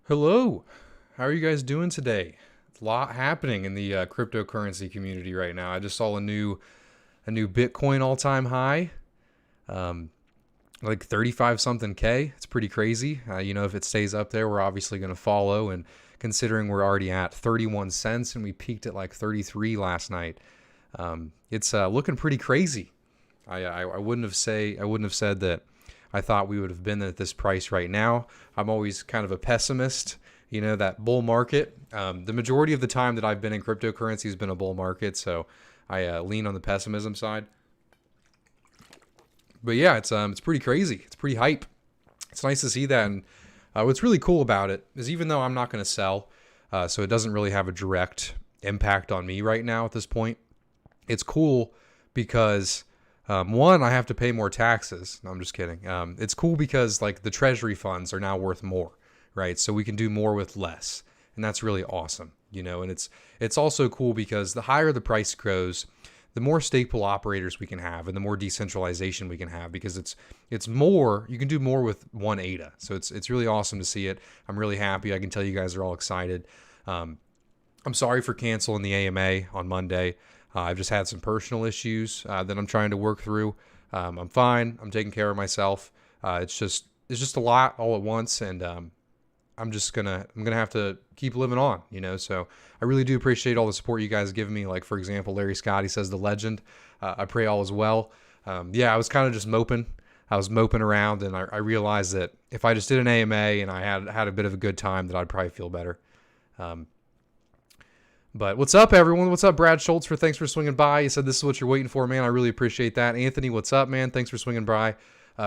Hello, how are you guys doing today? A lot happening in the cryptocurrency community right now. I just saw a new Bitcoin all-time high, um, like 35 something K. It's pretty crazy. If it stays up there, we're obviously going to follow. And considering we're already at 31 cents and we peaked at like 33 last night, it's looking pretty crazy. I wouldn't have said that I thought we would have been at this price right now. I'm always kind of a pessimist, that bull market. The majority of the time that I've been in cryptocurrency has been a bull market, so I lean on the pessimism side. But yeah, it's pretty crazy. It's pretty hype. It's nice to see that, and what's really cool about it is even though I'm not going to sell, so it doesn't really have a direct impact on me right now at this point. It's cool because one, I have to pay more taxes. No, I'm just kidding. It's cool because like the treasury funds are now worth more, right? So we can do more with less, and that's really awesome, And it's also cool because the higher the price goes, the more staple operators we can have, and the more decentralization we can have, because it's more. You can do more with one Aida, so it's really awesome to see it. I'm really happy. I can tell you guys are all excited. I'm sorry for canceling the AMA on Monday. I've just had some personal issues that I'm trying to work through. I'm fine. I'm taking care of myself. It's just a lot all at once, and I'm gonna have to keep living on. So I really do appreciate all the support you guys give me. Like for example, Larry Scott, he says the legend. I pray all is well. I was kind of just moping. I was moping around, and I realized that if I just did an AMA and I had a bit of a good time, that I'd probably feel better. But what's up, everyone? What's up, Brad Schultz? Thanks for swinging by. He said this is what you're waiting for, man. I really appreciate that. Anthony, what's up, man? Thanks for swinging by.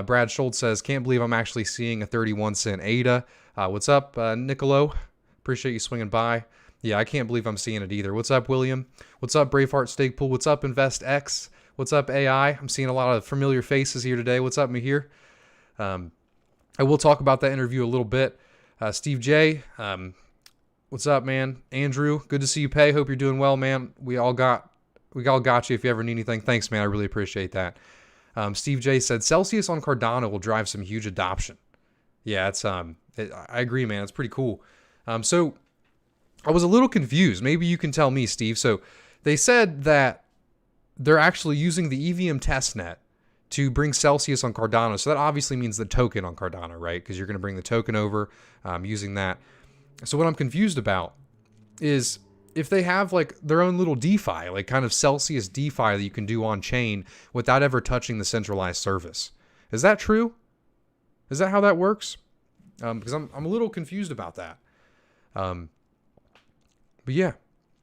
Brad Schultz says, can't believe I'm actually seeing a 31 cent Aida. What's up, Nicolo? Appreciate you swinging by. Yeah, I can't believe I'm seeing it either. What's up, William? What's up, Braveheart Stakepool? What's up, InvestX? What's up, AI? I'm seeing a lot of familiar faces here today. What's up, Mahir? I will talk about that interview a little bit. Steve J, what's up, man? Andrew, good to see you, Pay. Hope you're doing well, man. We all got you if you ever need anything. Thanks, man. I really appreciate that. Steve J said Celsius on Cardano will drive some huge adoption. Yeah, I agree, man. It's pretty cool. So I was a little confused. Maybe you can tell me, Steve. So they said that they're actually using the EVM testnet to bring Celsius on Cardano. So that obviously means the token on Cardano, right? Because you're going to bring the token over using that. So what I'm confused about is if they have like their own little DeFi, like kind of Celsius DeFi that you can do on chain without ever touching the centralized service. Is that true? Is that how that works? Because I'm a little confused about that. But yeah.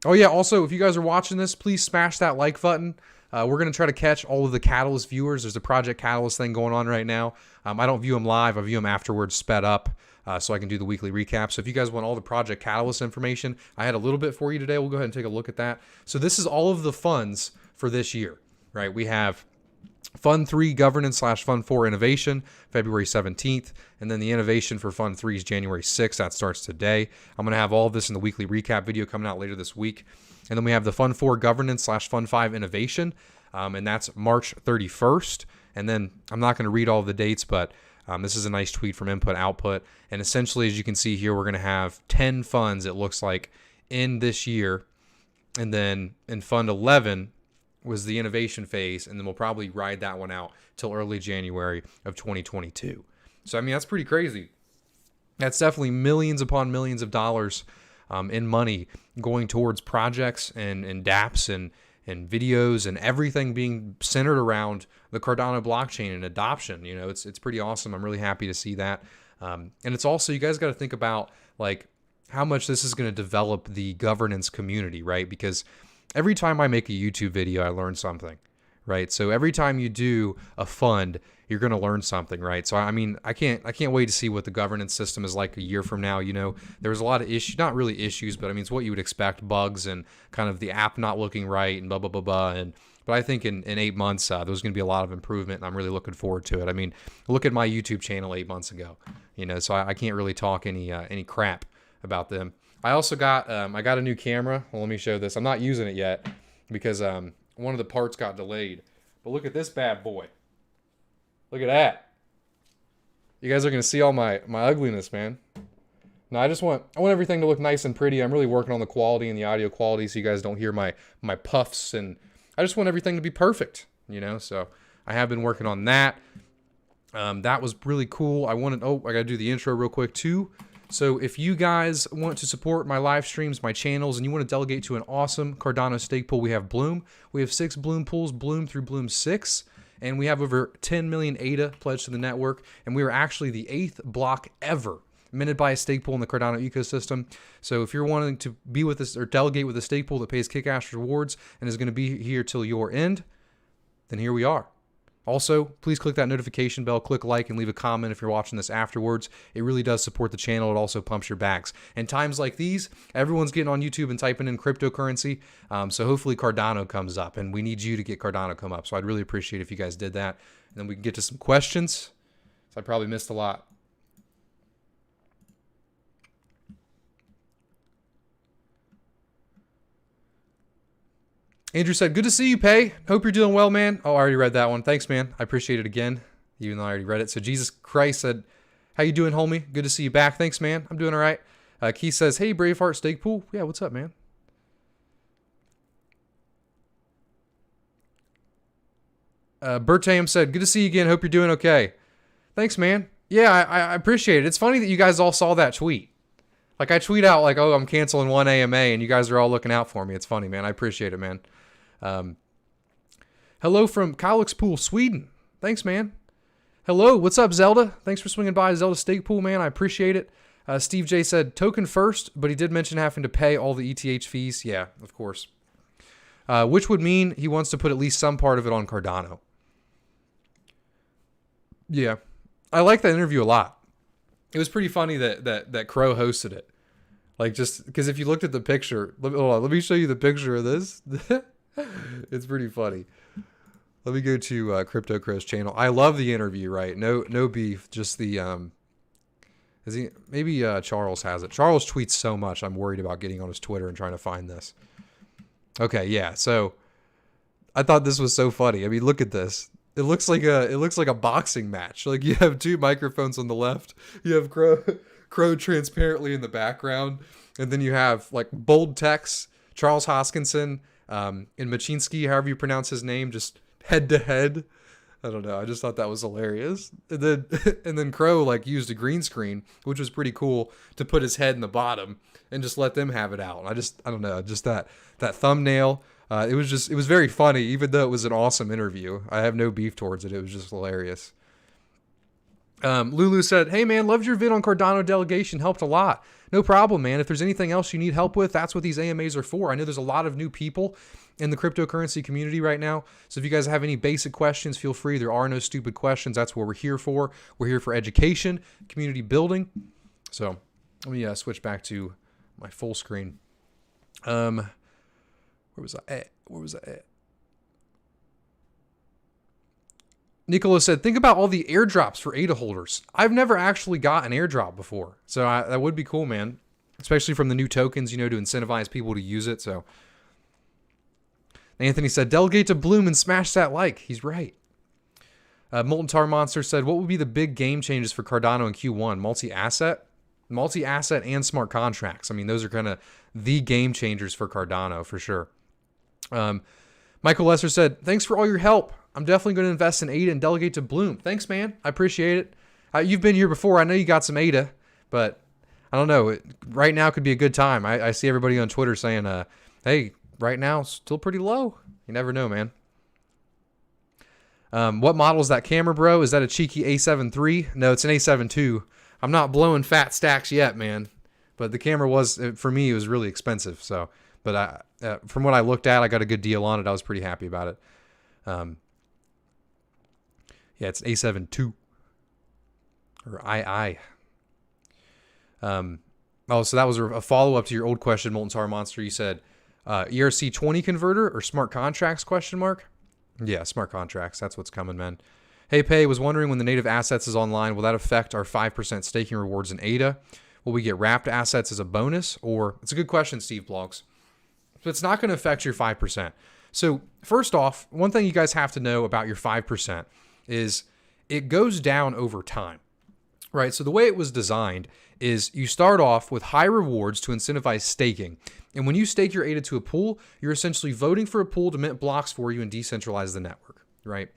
Oh yeah, also, if you guys are watching this, please smash that like button. We're going to try to catch all of the Catalyst viewers. There's a Project Catalyst thing going on right now. I don't view them live. I view them afterwards sped up so I can do the weekly recap. So if you guys want all the Project Catalyst information, I had a little bit for you today. We'll go ahead and take a look at that. So this is all of the funds for this year, right? We have Fund 3 Governance / Fund 4 Innovation, February 17th. And then the innovation for Fund 3 is January 6th. That starts today. I'm going to have all of this in the weekly recap video coming out later this week. And then we have the Fund 4 Governance / Fund 5 Innovation. And that's March 31st. And then I'm not going to read all of the dates, but this is a nice tweet from Input Output. And essentially, as you can see here, we're going to have 10 funds, it looks like, in this year. And then in Fund 11 was the innovation phase, and then we'll probably ride that one out till early January of 2022. So, I mean, that's pretty crazy. That's definitely millions upon millions of dollars in money going towards projects and dApps and videos and everything being centered around the Cardano blockchain and adoption. It's pretty awesome. I'm really happy to see that. And it's also, you guys got to think about like how much this is going to develop the governance community, right? Because every time I make a YouTube video, I learn something, right? So every time you do a fund, you're going to learn something, right? So I mean, I can't wait to see what the governance system is like a year from now. There's a lot of issues, not really issues, but I mean, it's what you would expect, bugs and kind of the app not looking right and blah, blah, blah, blah. But I think in 8 months, there's going to be a lot of improvement, and I'm really looking forward to it. I mean, look at my YouTube channel 8 months ago, so I can't really talk any crap about them. I also got I got a new camera. Well, let me show this. I'm not using it yet because one of the parts got delayed. But look at this bad boy. Look at that. You guys are going to see all my ugliness, man. No, I want everything to look nice and pretty. I'm really working on the quality and the audio quality so you guys don't hear my puffs, and I just want everything to be perfect, you know? So I have been working on that. That was really cool. I gotta do the intro real quick too. So if you guys want to support my live streams, my channels, and you want to delegate to an awesome Cardano stake pool, we have Bloom. We have 6 Bloom pools, Bloom through Bloom 6. And we have over 10 million AIDA pledged to the network. And we are actually the 8th block ever minted by a stake pool in the Cardano ecosystem. So if you're wanting to be with us or delegate with a stake pool that pays kick-ass rewards and is going to be here till your end, then here we are. Also, please click that notification bell, click like, and leave a comment if you're watching this afterwards. It really does support the channel. It also pumps your backs. And times like these, everyone's getting on YouTube and typing in cryptocurrency. So hopefully Cardano comes up, and we need you to get Cardano come up. So I'd really appreciate if you guys did that. And then we can get to some questions. So I probably missed a lot. Andrew said, good to see you, Pay. Hope you're doing well, man. Oh, I already read that one. Thanks, man. I appreciate it again, even though I already read it. So Jesus Christ said, how you doing, homie? Good to see you back. Thanks, man. I'm doing all right. Keith says, hey, Braveheart Stake Pool. Yeah, what's up, man? Bertam said, good to see you again. Hope you're doing okay. Thanks, man. Yeah, I appreciate it. It's funny that you guys all saw that tweet. Like, I tweet out, like, oh, I'm canceling one AMA, and you guys are all looking out for me. It's funny, man. I appreciate it, man. Hello from Kalix Pool, Sweden. Thanks, man. Hello, what's up, Zelda? Thanks for swinging by, Zelda Stake Pool, man. I appreciate it. Steve J said, token first, but he did mention having to pay all the ETH fees. Yeah, of course. Which would mean he wants to put at least some part of it on Cardano. Yeah, I like that interview a lot. It was pretty funny that Crow hosted it. Like, just because if you looked at the picture, hold on, let me show you the picture of this. It's pretty funny. Let me go to Crypto Crow's channel. I love the interview, right? No beef, just the maybe Charles has it. Charles tweets so much. I'm worried about getting on his Twitter and trying to find this. Okay, yeah. So I thought this was so funny. I mean, look at this. It looks like a boxing match. Like, you have 2 microphones on the left. You have Crow transparently in the background, and then you have like bold text, Charles Hoskinson, and Machinsky, however you pronounce his name, just head to head. I don't know. I just thought that was hilarious. And then Crow like used a green screen, which was pretty cool, to put his head in the bottom and just let them have it out. I don't know, just that thumbnail. It was very funny, even though it was an awesome interview. I have no beef towards it. It was just hilarious. Lulu said, hey man, loved your vid on Cardano delegation, helped a lot. No problem, man. If there's anything else you need help with, that's what these AMAs are for. I know there's a lot of new people in the cryptocurrency community right now. So if you guys have any basic questions, feel free. There are no stupid questions. That's what we're here for. We're here for education, community building. So let me switch back to my full screen. Where was I at? Nicola said, think about all the airdrops for AIDA holders. I've never actually got an airdrop before. So that would be cool, man. Especially from the new tokens, to incentivize people to use it. So Anthony said, delegate to Bloom and smash that like. He's right. Molten Tar Monster said, what would be the big game changes for Cardano in Q1? Multi-asset and smart contracts. I mean, those are kind of the game changers for Cardano for sure. Michael Lesser said, thanks for all your help. I'm definitely going to invest in AIDA and delegate to Bloom. Thanks, man. I appreciate it. You've been here before. I know you got some AIDA, but I don't know. Right now could be a good time. I see everybody on Twitter saying, hey, right now, still pretty low. You never know, man. What model is that camera, bro? Is that a cheeky A7 III? No, it's an A7 II. I'm not blowing fat stacks yet, man. But the camera was, for me, it was really expensive. So, but from what I looked at, I got a good deal on it. I was pretty happy about it. Yeah, it's A7 II. Or II. Oh, so that was a follow-up to your old question, Molten Tar Monster. You said ERC20 converter or smart contracts, question mark? Yeah, smart contracts. That's what's coming, man. Hey, Pay, was wondering when the native assets is online, will that affect our 5% staking rewards in AIDA? Will we get wrapped assets as a bonus? Or, it's a good question, Steve Blogs. So it's not going to affect your 5%. So first off, one thing you guys have to know about your 5% is it goes down over time. right? So the way it was designed is you start off with high rewards to incentivize staking. And when you stake your ADA to a pool, you're essentially voting for a pool to mint blocks for you and decentralize the network, right?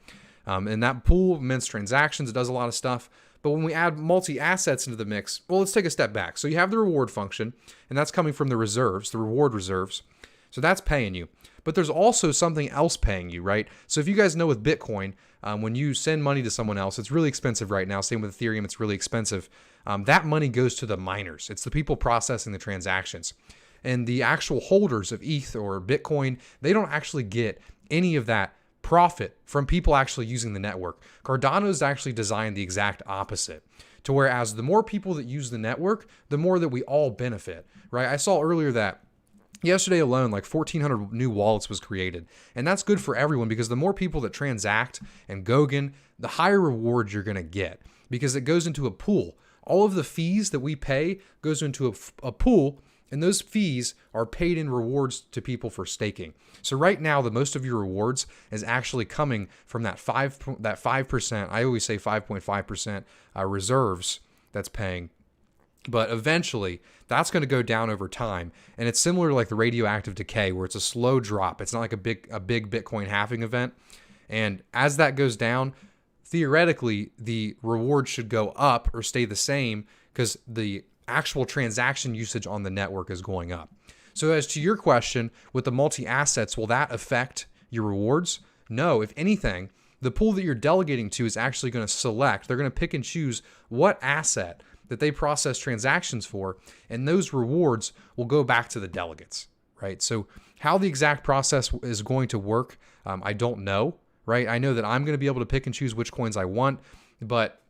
And that pool mints transactions. It does a lot of stuff. But when we add multi-assets into the mix, well, let's take a step back. So you have the reward function, and that's coming from the reserves, the reward reserves. So that's paying you. But there's also something else paying you, right? So if you guys know with Bitcoin, when you send money to someone else, it's really expensive right now. Same with Ethereum, it's really expensive. That money goes to the miners. It's the people processing the transactions. And the actual holders of ETH or Bitcoin, they don't actually get any of that profit from people actually using the network. Cardano is actually designed the exact opposite, to whereas the more people that use the network, the more that we all benefit, right? I saw earlier that yesterday alone, like 1,400 new wallets was created. And that's good for everyone because the more people that transact and Gogan, the higher rewards you're going to get because it goes into a pool. All of the fees that we pay goes into a pool, and those fees are paid in rewards to people for staking. So right now, the most of your rewards is actually coming from that 5%. I always say 5.5% reserves that's paying. But eventually, that's going to go down over time. And it's similar to like the radioactive decay where it's a slow drop. It's not like a big Bitcoin halving event. And as that goes down, theoretically, the reward should go up or stay the same because the actual transaction usage on the network is going up. So as to your question, with the multi-assets, will that affect your rewards? No, if anything, the pool that you're delegating to is actually going to select. They're going to pick and choose what asset that they process transactions for, and those rewards will go back to the delegates, right? So how the exact process is going to work, I don't know, right? I know that I'm going to be able to pick and choose which coins I want, but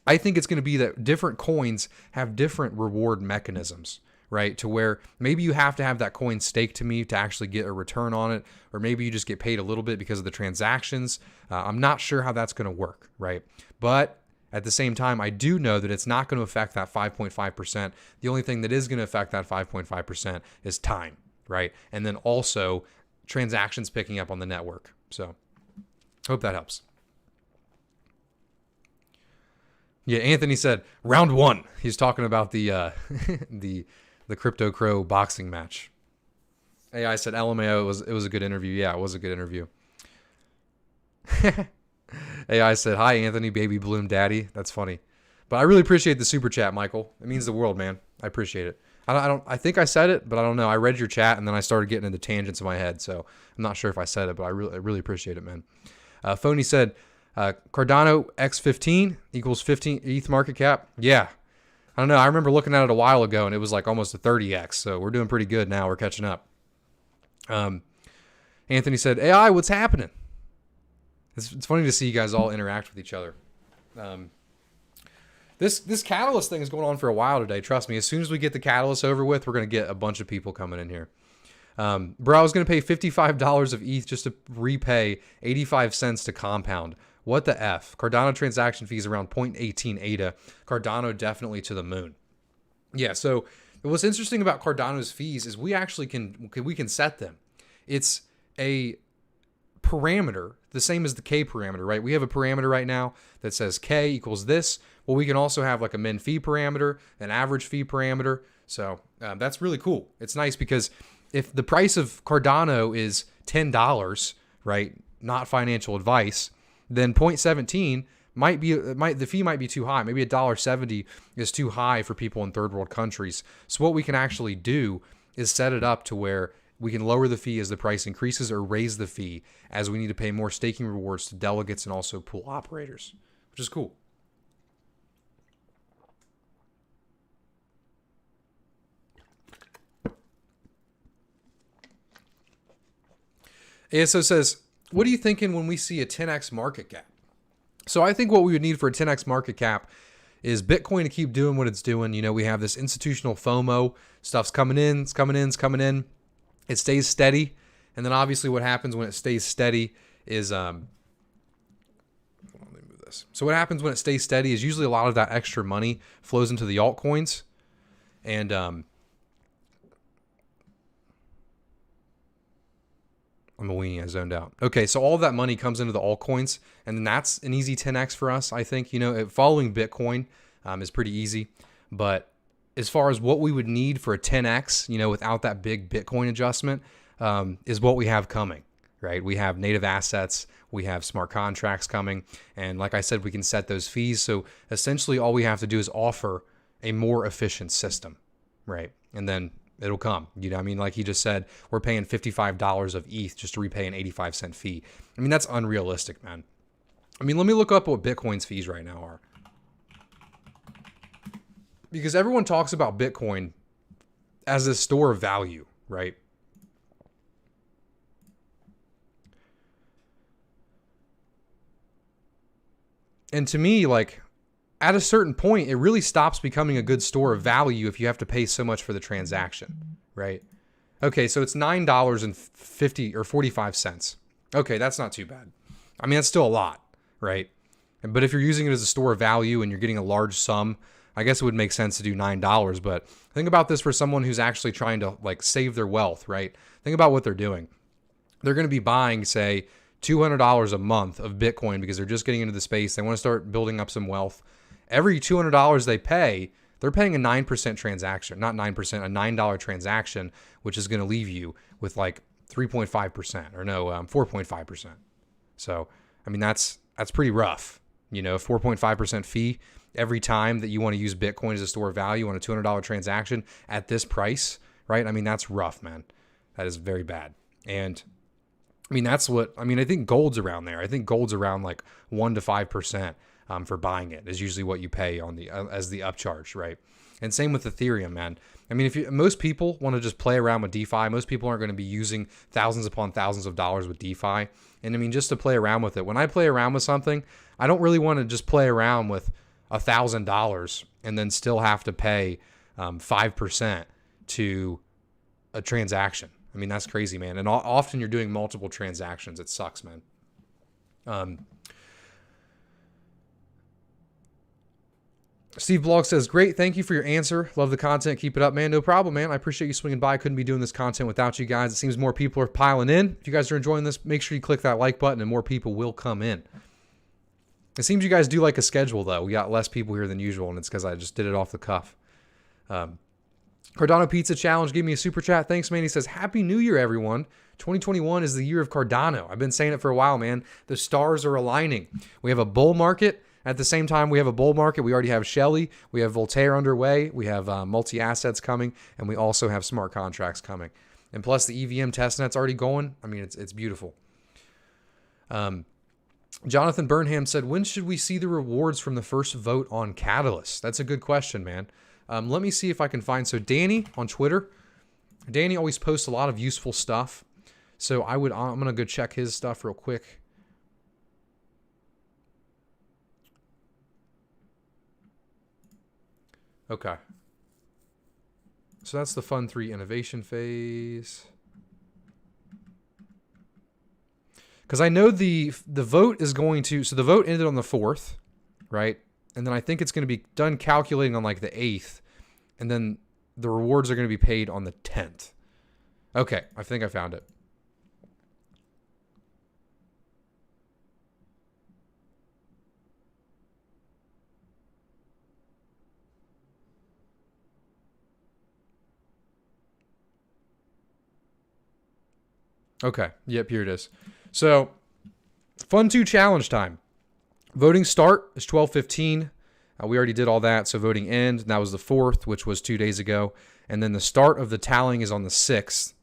I think it's going to be that different coins have different reward mechanisms, right? To where maybe you have to have that coin staked to me to actually get a return on it, or maybe you just get paid a little bit because of the transactions. I'm not sure how that's going to work, right? But at the same time, I do know that it's not going to affect that 5.5%. The only thing that is going to affect that 5.5% is time, right? And then also transactions picking up on the network. So hope that helps. Yeah, Anthony said round one. He's talking about the the Crypto Crow boxing match. AI said LMAO, it was a good interview. Yeah, it was a good interview. AI said, hi, Anthony, baby bloom daddy. That's funny. But I really appreciate the super chat, Michael. It means the world, man. I appreciate it. I think I said it, but I don't know. I read your chat and then I started getting into tangents in my head. So I'm not sure if I said it, but I really appreciate it, man. Phony said, Cardano X15 equals 15 ETH market cap. Yeah. I don't know. I remember looking at it a while ago and it was like almost a 30x. So we're doing pretty good now. We're catching up. Anthony said, AI, what's happening? It's funny to see you guys all interact with each other. This Catalyst thing is going on for a while today. Trust me. As soon as we get the Catalyst over with, we're going to get a bunch of people coming in here. Bro, I was going to pay $55 of ETH just to repay 85 cents to compound. What the F? Cardano transaction fees around 0.18 Aida. Cardano definitely to the moon. Yeah, so what's interesting about Cardano's fees is we actually can set them. It's a parameter, the same as the K parameter, right? We have a parameter right now that says K equals this. Well, we can also have like a min fee parameter, an average fee parameter. So that's really cool. It's nice because if the price of Cardano is $10, right, not financial advice, then 0.17 the fee might be too high. Maybe $1.70 is too high for people in third world countries. So what we can actually do is set it up to where we can lower the fee as the price increases or raise the fee as we need to pay more staking rewards to delegates and also pool operators, which is cool. ASO says, what are you thinking when we see a 10x market cap? So I think what we would need for a 10x market cap is Bitcoin to keep doing what it's doing. You know, we have this institutional FOMO. Stuff's coming in, it's coming in, it's coming in. It stays steady. And then obviously what happens when it stays steady is, hold on, let me move this. So what happens when it stays steady is usually a lot of that extra money flows into the altcoins. And I'm a weenie, I zoned out. Okay, so all of that money comes into the altcoins, and then that's an easy 10x for us, I think. You know, following Bitcoin, is pretty easy. But as far as what we would need for a 10x, without that big Bitcoin adjustment, is what we have coming, right? We have native assets, we have smart contracts coming, and like I said, we can set those fees. So essentially all we have to do is offer a more efficient system, right? And then it'll come. Like he just said, we're paying $55 of ETH just to repay an 85-cent fee. That's unrealistic, man. Let me look up what Bitcoin's fees right now are. Because everyone talks about Bitcoin as a store of value, right? And to me, like, at a certain point, it really stops becoming a good store of value if you have to pay so much for the transaction, right? Okay, so it's $9.50 or 45 cents. Okay, that's not too bad. That's still a lot, right? But if you're using it as a store of value and you're getting a large sum, I guess it would make sense to do $9. But think about this for someone who's actually trying to like save their wealth, right? Think about what they're doing. They're going to be buying, say, $200 a month of Bitcoin because they're just getting into the space. They want to start building up some wealth. Every $200 they pay, they're paying a 9% transaction, not 9%, a $9 transaction, which is going to leave you with like 3.5% or no, 4.5%. So, that's pretty rough. 4.5% fee every time that you want to use Bitcoin as a store of value on a $200 transaction at this price, right? That's rough, man. That is very bad. And that's what, I think gold's around there. I think gold's around like 1 to 5% for buying it is usually what you pay on the as the upcharge, right? And same with Ethereum, man. Most people want to just play around with DeFi. Most people aren't going to be using thousands upon thousands of dollars with DeFi. And just to play around with it. When I play around with something, I don't really want to just play around with $1,000 and then still have to pay 5% to a transaction. That's crazy, man. And often you're doing multiple transactions. It sucks, man. Steve Blog says, great. Thank you for your answer. Love the content. Keep it up, man. No problem, man. I appreciate you swinging by. Couldn't be doing this content without you guys. It seems more people are piling in. If you guys are enjoying this, make sure you click that like button and more people will come in. It seems you guys do like a schedule, though. We got less people here than usual, and it's because I just did it off the cuff. Cardano Pizza Challenge gave me a super chat. Thanks, man. He says, Happy New Year, everyone. 2021 is the year of Cardano. I've been saying it for a while, man. The stars are aligning. We have a bull market. At the same time, we have a bull market. We already have Shelley. We have Voltaire underway. We have multi-assets coming. And we also have smart contracts coming. And plus, the EVM testnet's already going. It's beautiful. Jonathan Burnham said, when should we see the rewards from the first vote on Catalyst? That's a good question, man. Let me see if I can find. So Danny on Twitter. Danny always posts a lot of useful stuff. So I'm going to go check his stuff real quick. Okay. So that's the Fund 3 innovation phase. Because I know the vote is going to, so the vote ended on the 4th, right? And then I think it's going to be done calculating on like the 8th. And then the rewards are going to be paid on the 10th. Okay, I think I found it. Okay, yep, here it is. So, Fund 2 challenge time. Voting start is 12:15. We already did all that, so voting end, and that was the 4th, which was 2 days ago. And then the start of the tallying is on the 6th.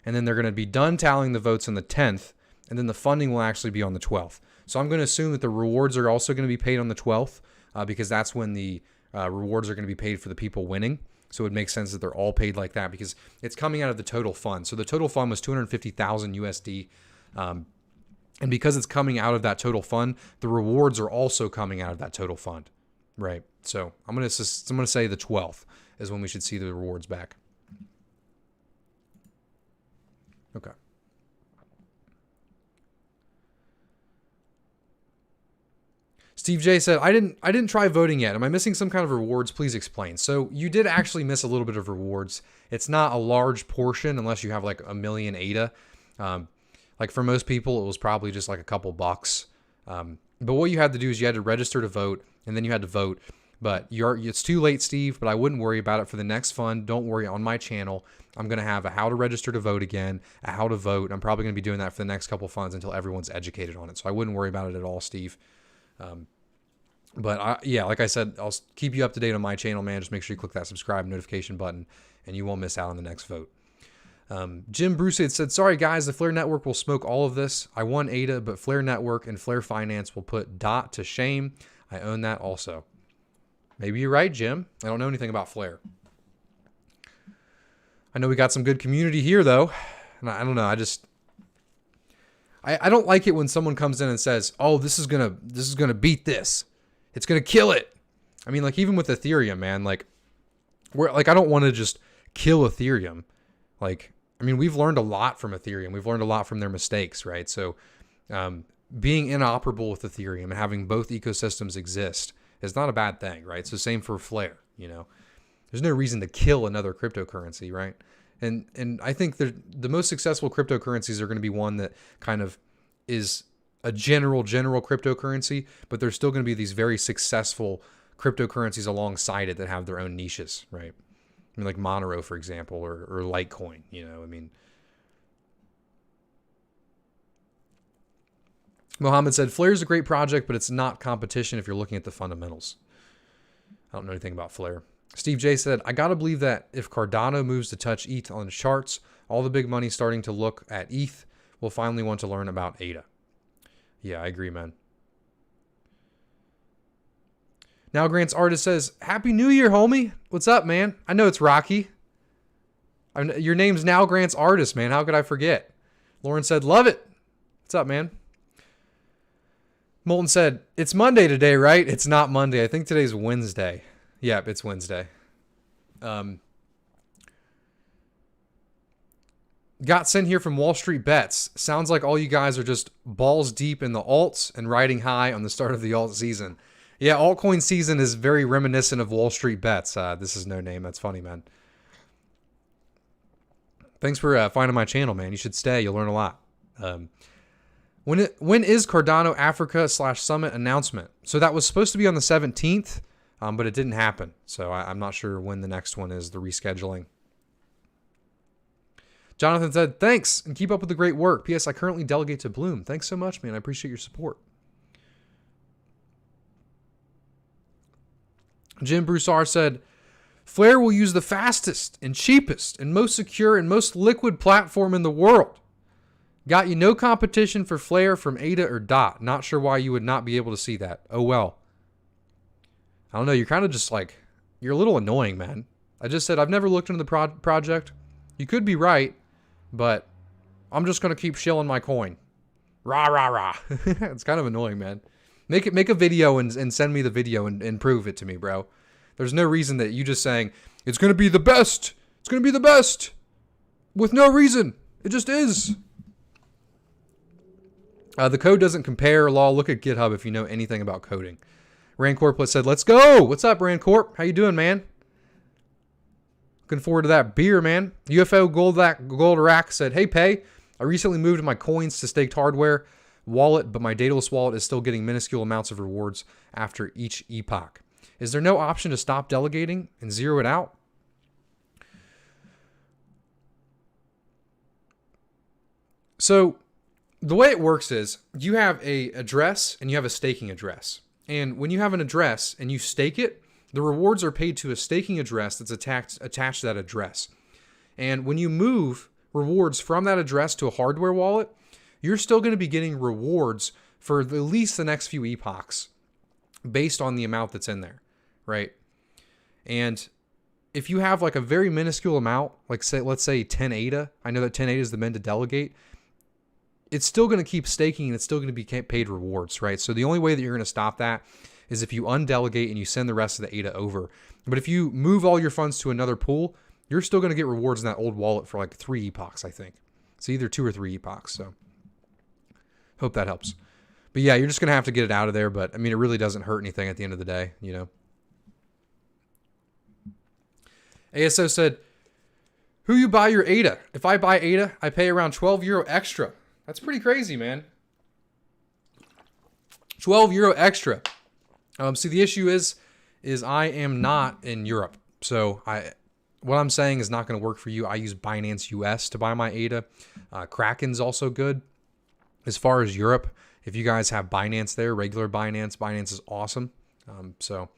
And then they're going to be done tallying the votes on the 10th, and then the funding will actually be on the 12th. So I'm going to assume that the rewards are also going to be paid on the 12th, because that's when the rewards are going to be paid for the people winning. So it makes sense that they're all paid like that because it's coming out of the total fund. So the total fund was 250,000 USD. And because it's coming out of that total fund, the rewards are also coming out of that total fund. Right. So I'm going to say the 12th is when we should see the rewards back. Okay. Steve J said, I didn't try voting yet. Am I missing some kind of rewards? Please explain. So you did actually miss a little bit of rewards. It's not a large portion unless you have like 1 million Aida. Like for most people, it was probably just like a couple bucks. But what you had to do is you had to register to vote, and then you had to vote. But it's too late, Steve, but I wouldn't worry about it for the next fund. Don't worry, on my channel, I'm going to have a how to register to vote again, a how to vote. I'm probably going to be doing that for the next couple funds until everyone's educated on it. So I wouldn't worry about it at all, Steve. Yeah, like I said, I'll keep you up to date on my channel, man. Just make sure you click that subscribe notification button and you won't miss out on the next vote. Jim Bruce had said, sorry guys, the Flare Network will smoke all of this. I won Aida, but Flare Network and Flare Finance will put DOT to shame. I own that also. Maybe you're right, Jim. I don't know anything about Flare. I know we got some good community here, though. And I don't know. I don't like it when someone comes in and says, "Oh, this is gonna beat this. It's gonna kill it." I mean, like even with Ethereum, man. Like, I don't want to just kill Ethereum. Like, I mean, we've learned a lot from Ethereum. We've learned a lot from their mistakes, right? So, being inoperable with Ethereum and having both ecosystems exist is not a bad thing, right? So same for Flare, you know. There's no reason to kill another cryptocurrency, right? And I think the most successful cryptocurrencies are going to be one that kind of is a general cryptocurrency, but there's still going to be these very successful cryptocurrencies alongside it that have their own niches, right? I mean, like Monero, for example, or Litecoin, you know, I mean. Mohammed said, Flare is a great project, but it's not competition if you're looking at the fundamentals. I don't know anything about Flare. Steve J said, I got to believe that if Cardano moves to touch ETH on the charts, all the big money starting to look at ETH will finally want to learn about Aida. Yeah, I agree, man. Now Grant's Artist says, Happy New Year, homie. What's up, man? I know it's Rocky. Your name's Now Grant's Artist, man. How could I forget? Lauren said, love it. What's up, man? Molten said, it's Monday today, right? It's not Monday. I think today's Wednesday. Yep, it's Wednesday. Got sent here from Wall Street Bets. Sounds like all you guys are just balls deep in the alts and riding high on the start of the alt season. Yeah, altcoin season is very reminiscent of Wall Street Bets. This is no name. That's funny, man. Thanks for finding my channel, man. You should stay. You'll learn a lot. When is Cardano Africa /Summit announcement? So that was supposed to be on the 17th, but it didn't happen. So I'm not sure when the next one is, the rescheduling. Jonathan said, thanks, and keep up with the great work. P.S. I currently delegate to Bloom. Thanks so much, man. I appreciate your support. Jim Broussard said, Flare will use the fastest and cheapest and most secure and most liquid platform in the world. Got you no competition for Flare from Aida or DOT. Not sure why you would not be able to see that. Oh, well. I don't know. You're kind of just like, you're a little annoying, man. I just said I've never looked into the project. You could be right, but I'm just going to keep shilling my coin. Rah, rah, rah. It's kind of annoying, man. Make a video and send me the video and prove it to me, bro. There's no reason that you just saying, it's going to be the best. It's going to be the best. With no reason. It just is. The code doesn't compare. Law, look at GitHub if you know anything about coding. Randcorp said, let's go. What's up, Randcorp? How you doing, man? Looking forward to that beer, man. UFO Gold Rack said, hey, Pay. I recently moved my coins to staked hardware wallet, but my Daedalus wallet is still getting minuscule amounts of rewards after each epoch. Is there no option to stop delegating and zero it out? So the way it works is you have a address and you have a staking address. And when you have an address and you stake it, the rewards are paid to a staking address that's attached to that address. And when you move rewards from that address to a hardware wallet, you're still going to be getting rewards for at least the next few epochs based on the amount that's in there, right? And if you have like a very minuscule amount, like let's say 10 Aida, I know that 10 Aida is the min to delegate, it's still going to keep staking and it's still going to be paid rewards, right? So the only way that you're going to stop that is if you undelegate and you send the rest of the Aida over. But if you move all your funds to another pool, you're still going to get rewards in that old wallet for like 3 epochs, I think. It's either 2 or 3 epochs, so hope that helps. But yeah, you're just going to have to get it out of there, but I mean, it really doesn't hurt anything at the end of the day, you know? ASO said, who you buy your Aida? If I buy Aida, I pay around 12 euro extra. That's pretty crazy, man. 12 euro extra. See, the issue is is I am not in Europe. So what I'm saying is not going to work for you. I use Binance US to buy my Aida. Kraken's also good. As far as Europe, if you guys have Binance there, regular Binance, Binance is awesome. So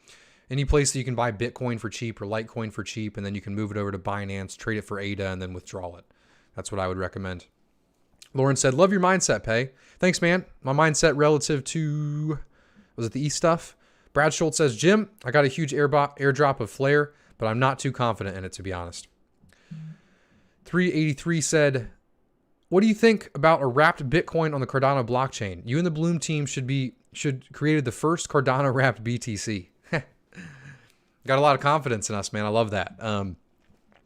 any place that you can buy Bitcoin for cheap or Litecoin for cheap, and then you can move it over to Binance, trade it for Aida, and then withdraw it. That's what I would recommend. Lauren said, love your mindset, Pay. Thanks, man. My mindset relative to, was it the E stuff? Brad Schultz says, Jim, I got a huge airdrop of Flare, but I'm not too confident in it, to be honest. 383 said, what do you think about a wrapped Bitcoin on the Cardano blockchain? You and the Bloom team should created the first Cardano wrapped BTC. Got a lot of confidence in us, man. I love that.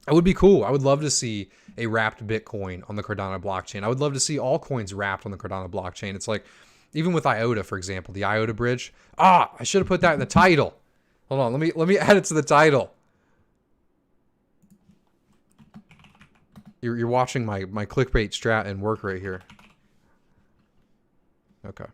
It would be cool. I would love to see a wrapped Bitcoin on the Cardano blockchain. I would love to see all coins wrapped on the Cardano blockchain. It's like, even with IOTA, for example, the IOTA bridge. I should have put that in the title. Hold on, let me add it to the title. You're watching my clickbait strat and work right here. Okay.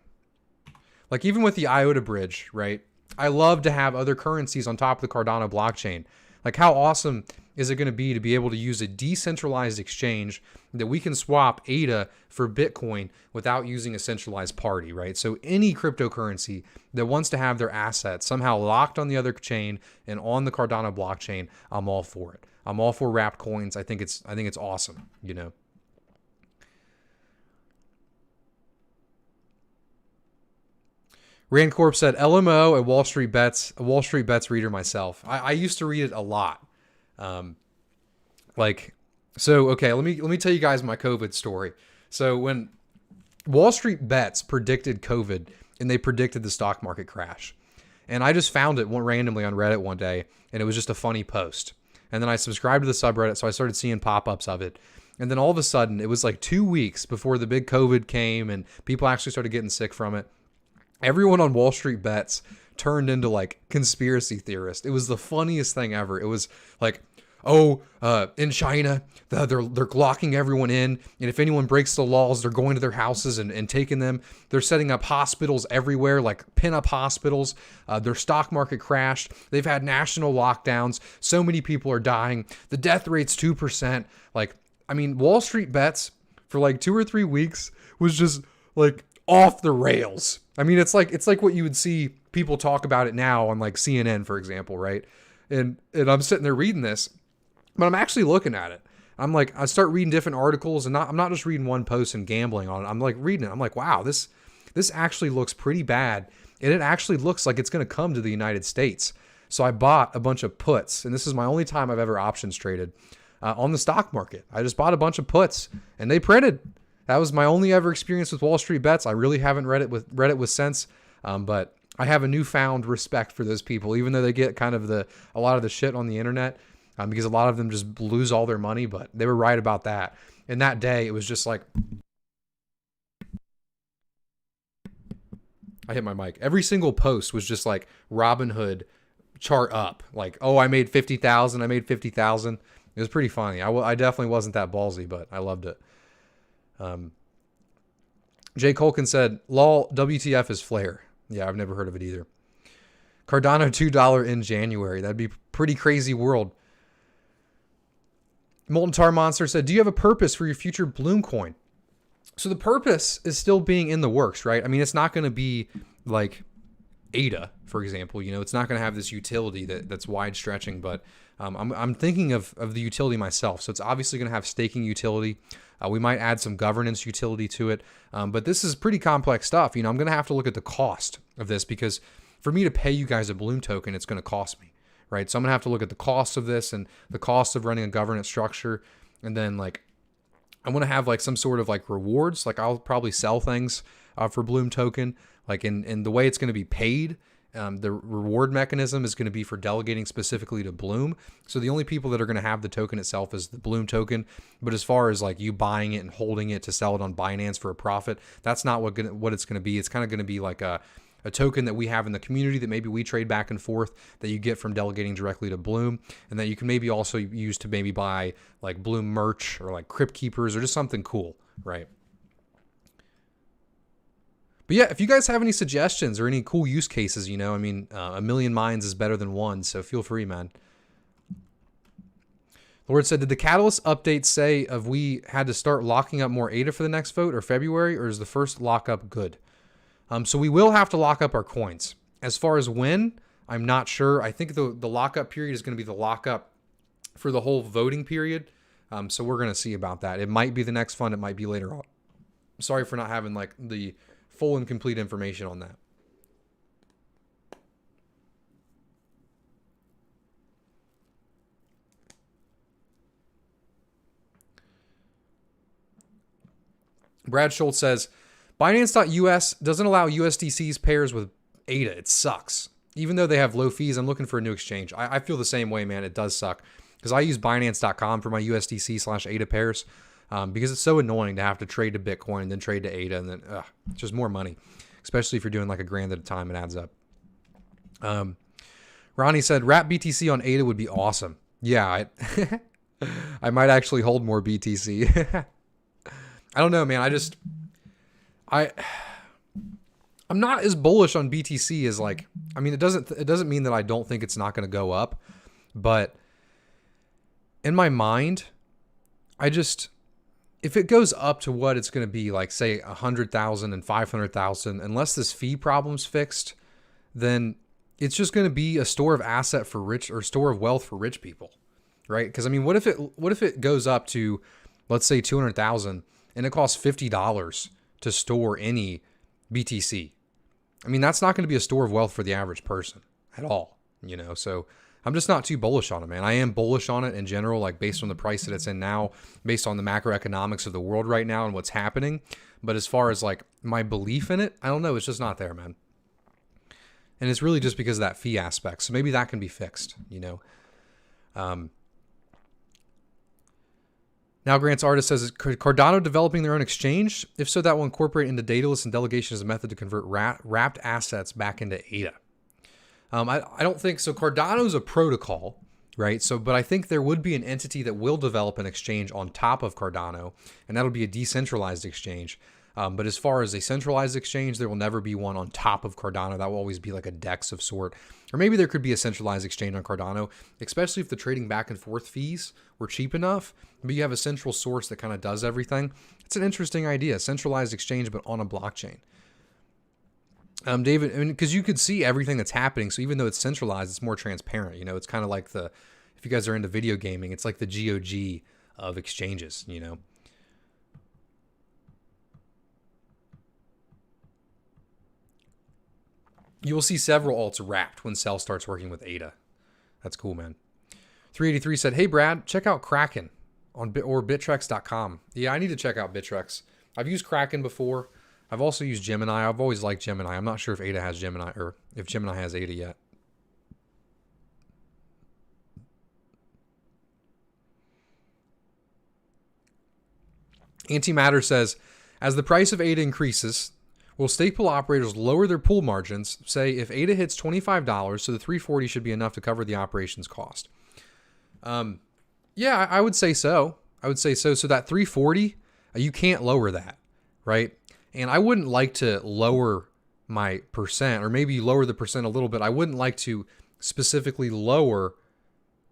Like even with the IOTA bridge, right? I love to have other currencies on top of the Cardano blockchain. Like how awesome is it going to be able to use a decentralized exchange that we can swap Aida for Bitcoin without using a centralized party, right? So any cryptocurrency that wants to have their assets somehow locked on the other chain and on the Cardano blockchain, I'm all for it. I'm all for wrapped coins. I think it's awesome, you know. Rand Corp said, LMO, a Wall Street Bets reader myself. I used to read it a lot. Okay, let me tell you guys my COVID story. So when Wall Street Bets predicted COVID and they predicted the stock market crash, and I just found it randomly on Reddit one day, and it was just a funny post. And then I subscribed to the subreddit, so I started seeing pop-ups of it. And then all of a sudden, it was like 2 weeks before the big COVID came and people actually started getting sick from it. Everyone on Wall Street Bets turned into like conspiracy theorists. It was the funniest thing ever. It was like, in China, they're locking everyone in. And if anyone breaks the laws, they're going to their houses and taking them. They're setting up hospitals everywhere, like pin-up hospitals. Their stock market crashed. They've had national lockdowns. So many people are dying. The death rate's 2%. Like, I mean, Wall Street Bets for like 2 or 3 weeks was just like off the rails. I mean, it's like what you would see people talk about it now on like CNN, for example, right? And I'm sitting there reading this, but I'm actually looking at it. I'm like, I start reading different articles, and I'm not just reading one post and gambling on it. I'm like reading it. I'm like, wow, this actually looks pretty bad, and it actually looks like it's going to come to the United States. So I bought a bunch of puts, and this is my only time I've ever options traded on the stock market. I just bought a bunch of puts, and they printed. That was my only ever experience with Wall Street Bets. I really haven't read it with sense, but I have a newfound respect for those people, even though they get kind of a lot of the shit on the internet, because a lot of them just lose all their money. But they were right about that. And that day, it was just like, I hit my mic. Every single post was just like Robinhood chart up, like, oh, I made 50,000. I made 50,000. It was pretty funny. I definitely wasn't that ballsy, but I loved it. Jay Colkin said, lol, WTF is Flare. Yeah, I've never heard of it either. Cardano $2 in January. That'd be pretty crazy world. Molten Tar Monster said, do you have a purpose for your future Bloom coin? So the purpose is still being in the works, right? I mean, it's not going to be like Aida, for example. You know, it's not going to have this utility that's wide stretching, but I'm thinking of the utility myself. So it's obviously going to have staking utility. We might add some governance utility to it. But this is pretty complex stuff. You know, I'm going to have to look at the cost of this, because for me to pay you guys a Bloom token, it's going to cost me, right? So I'm going to have to look at the cost of this and the cost of running a governance structure. And then like, I want to have like some sort of like rewards. Like I'll probably sell things for Bloom token, like in the way it's going to be paid. The reward mechanism is going to be for delegating specifically to Bloom. So the only people that are going to have the token itself is the Bloom token. But as far as like you buying it and holding it to sell it on Binance for a profit, that's not what it's going to be. It's kind of going to be like a token that we have in the community that maybe we trade back and forth, that you get from delegating directly to Bloom, and that you can maybe also use to maybe buy like Bloom merch or like Crypt Keepers or just something cool, right? But yeah, if you guys have any suggestions or any cool use cases, you know, I mean, a million minds is better than one, so feel free, man. Lord said, did the Catalyst update say if we had to start locking up more ADA for the next vote or February, or is the first lockup good? So we will have to lock up our coins. As far as when, I'm not sure. I think the lockup period is going to be the lockup for the whole voting period. So we're going to see about that. It might be the next fund. It might be later on. Sorry for not having like the full and complete information on that. Brad Schultz says, Binance.us doesn't allow USDC's pairs with ADA. It sucks. Even though they have low fees, I'm looking for a new exchange. I feel the same way, man. It does suck. Because I use Binance.com for my USDC/ADA pairs. Because it's so annoying to have to trade to Bitcoin and then trade to ADA. And then it's just more money. Especially if you're doing like $1,000 at a time, it adds up. Ronnie said, wrap BTC on ADA would be awesome. Yeah, I might actually hold more BTC. I don't know, man. I'm not as bullish on BTC as like, I mean, it doesn't mean that I don't think it's not going to go up, but in my mind, if it goes up to what it's going to be, like say 100,000 and 500,000, unless this fee problem's fixed, then it's just going to be a store of asset for rich, or store of wealth for rich people, right? Because I mean, what if it goes up to, let's say 200,000, and it costs $50 to store any BTC? I mean, that's not going to be a store of wealth for the average person at all, you know? So I'm just not too bullish on it, man. I am bullish on it in general, like based on the price that it's in now, based on the macroeconomics of the world right now and what's happening. But as far as like my belief in it, I don't know. It's just not there, man. And it's really just because of that fee aspect. So maybe that can be fixed, you know? Now Grant's artist says, Cardano developing their own exchange? If so, that will incorporate into dataless and delegation as a method to convert wrapped assets back into ADA. I don't think so. Cardano is a protocol, right? So, but I think there would be an entity that will develop an exchange on top of Cardano, and that'll be a decentralized exchange. But as far as a centralized exchange, there will never be one on top of Cardano. That will always be like a DEX of sort. Or maybe there could be a centralized exchange on Cardano, especially if the trading back and forth fees were cheap enough, but you have a central source that kind of does everything. It's an interesting idea, centralized exchange, but on a blockchain. David, I mean, because you could see everything that's happening. So even though it's centralized, it's more transparent. You know, it's kind of like if you guys are into video gaming, it's like the GOG of exchanges, you know. You will see several alts wrapped when Cell starts working with ADA. That's cool, man. 383 said, hey, Brad, check out Kraken on Bittrex.com. Yeah, I need to check out Bittrex. I've used Kraken before. I've also used Gemini. I've always liked Gemini. I'm not sure if ADA has Gemini, or if Gemini has ADA yet. Antimatter says, as the price of ADA increases, will stake pool operators lower their pool margins? Say if ADA hits $25, so the 340 should be enough to cover the operations cost. Yeah, I would say so. I would say so. So that 340, you can't lower that, right? And I wouldn't like to lower my percent, or maybe lower the percent a little bit. I wouldn't like to specifically lower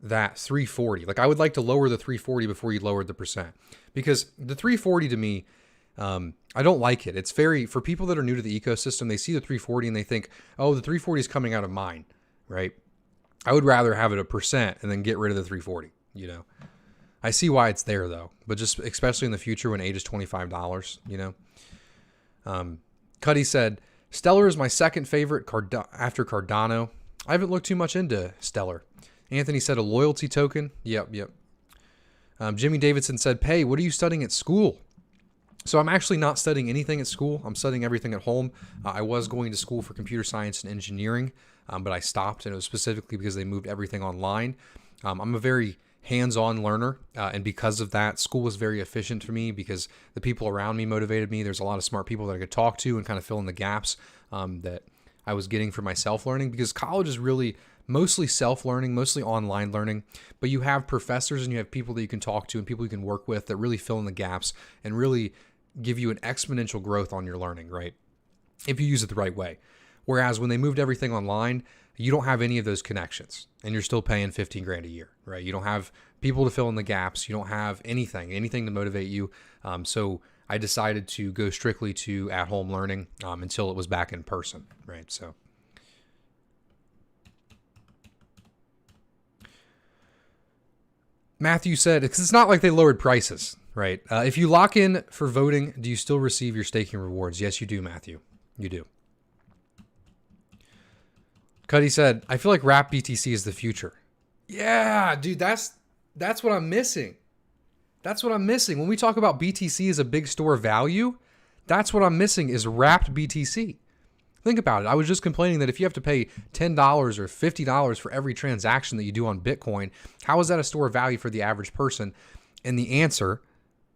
that 340. Like I would like to lower the 340 before you lowered the percent, because the 340 to me, I don't like it. It's for people that are new to the ecosystem, they see the 340 and they think, oh, the 340 is coming out of mine, right? I would rather have it a percent and then get rid of the 340, you know? I see why it's there though, but just especially in the future when ADA is $25, you know? Cuddy said, Stellar is my second favorite after Cardano. I haven't looked too much into Stellar. Anthony said a loyalty token. Yep. Jimmy Davidson said, Pay, what are you studying at school? So I'm actually not studying anything at school. I'm studying everything at home. I was going to school for computer science and engineering, but I stopped, and it was specifically because they moved everything online. I'm a very hands-on learner, and because of that, school was very efficient for me because the people around me motivated me. There's a lot of smart people that I could talk to and kind of fill in the gaps that I was getting for my self-learning, because college is really mostly self-learning, mostly online learning, but you have professors and you have people that you can talk to and people you can work with that really fill in the gaps and really give you an exponential growth on your learning, right? if you use it the right way. Whereas when they moved everything online, you don't have any of those connections and you're still paying 15 grand a year, right? You don't have people to fill in the gaps. You don't have anything to motivate you. So I decided to go strictly to at-home learning until it was back in person, right? So Matthew said, because it's not like they lowered prices, right? If you lock in for voting, do you still receive your staking rewards? Yes, you do, Matthew. You do. Cuddy said, I feel like wrap BTC is the future. Yeah, dude, that's what I'm missing. That's what I'm missing. When we talk about BTC as a big store value, that's what I'm missing is wrapped BTC. Think about it. I was just complaining that if you have to pay $10 or $50 for every transaction that you do on Bitcoin, how is that a store of value for the average person? And the answer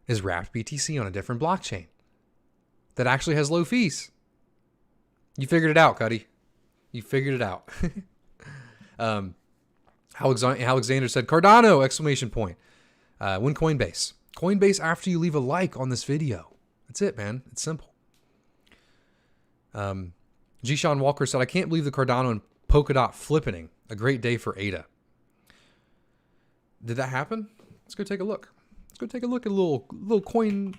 is wrapped BTC on a different blockchain that actually has low fees. You figured it out, Cuddy. You figured it out. Alexander said, Cardano, exclamation point. Win Coinbase. Coinbase after you leave a like on this video. That's it, man. It's simple. G-Sean Walker said, I can't believe the Cardano and Polkadot flippening. A great day for Aida. Did that happen? Let's go take a look. Let's go take a look at a little coin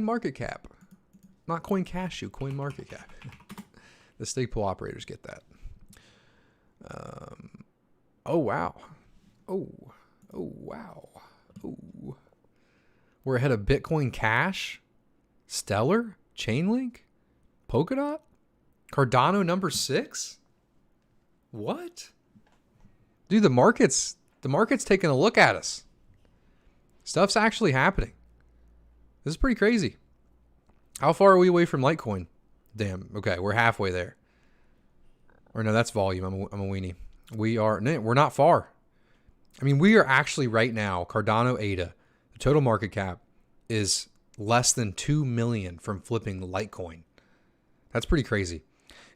market cap. Not coin cashew, coin market cap. The stake pool operators get that. Oh, wow. Oh, wow. Oh. We're ahead of Bitcoin Cash, Stellar, Chainlink, Polkadot, Cardano number 6. What? Dude, the market's taking a look at us. Stuff's actually happening. This is pretty crazy. How far are we away from Litecoin? Damn. Okay, we're halfway there. Or no, that's volume. I'm a weenie. We're not far. I mean, we are actually right now, Cardano Aida, the total market cap is less than 2 million from flipping the Litecoin. That's pretty crazy.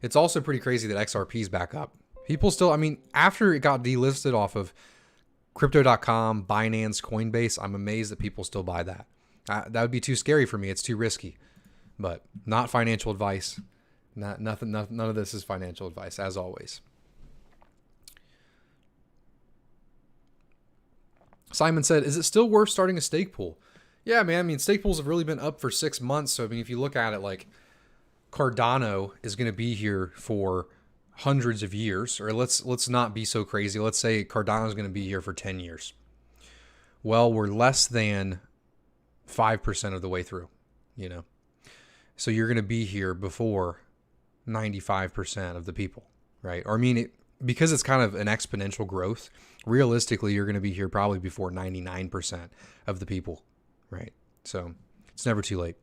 It's also pretty crazy that XRP is back up. People still, I mean, after it got delisted off of Crypto.com, Binance, Coinbase, I'm amazed that people still buy that. That would be too scary for me. It's too risky. But not financial advice. None of this is financial advice, as always. Simon said, is it still worth starting a stake pool? Yeah, man. I mean, stake pools have really been up for 6 months. So, I mean, if you look at it, like Cardano is going to be here for hundreds of years. Or let's not be so crazy. Let's say Cardano is going to be here for 10 years. Well, we're less than 5% of the way through, you know. So you're going to be here before 95% of the people, right? Or I mean, because it's kind of an exponential growth, realistically, you're going to be here probably before 99% of the people, right? So it's never too late.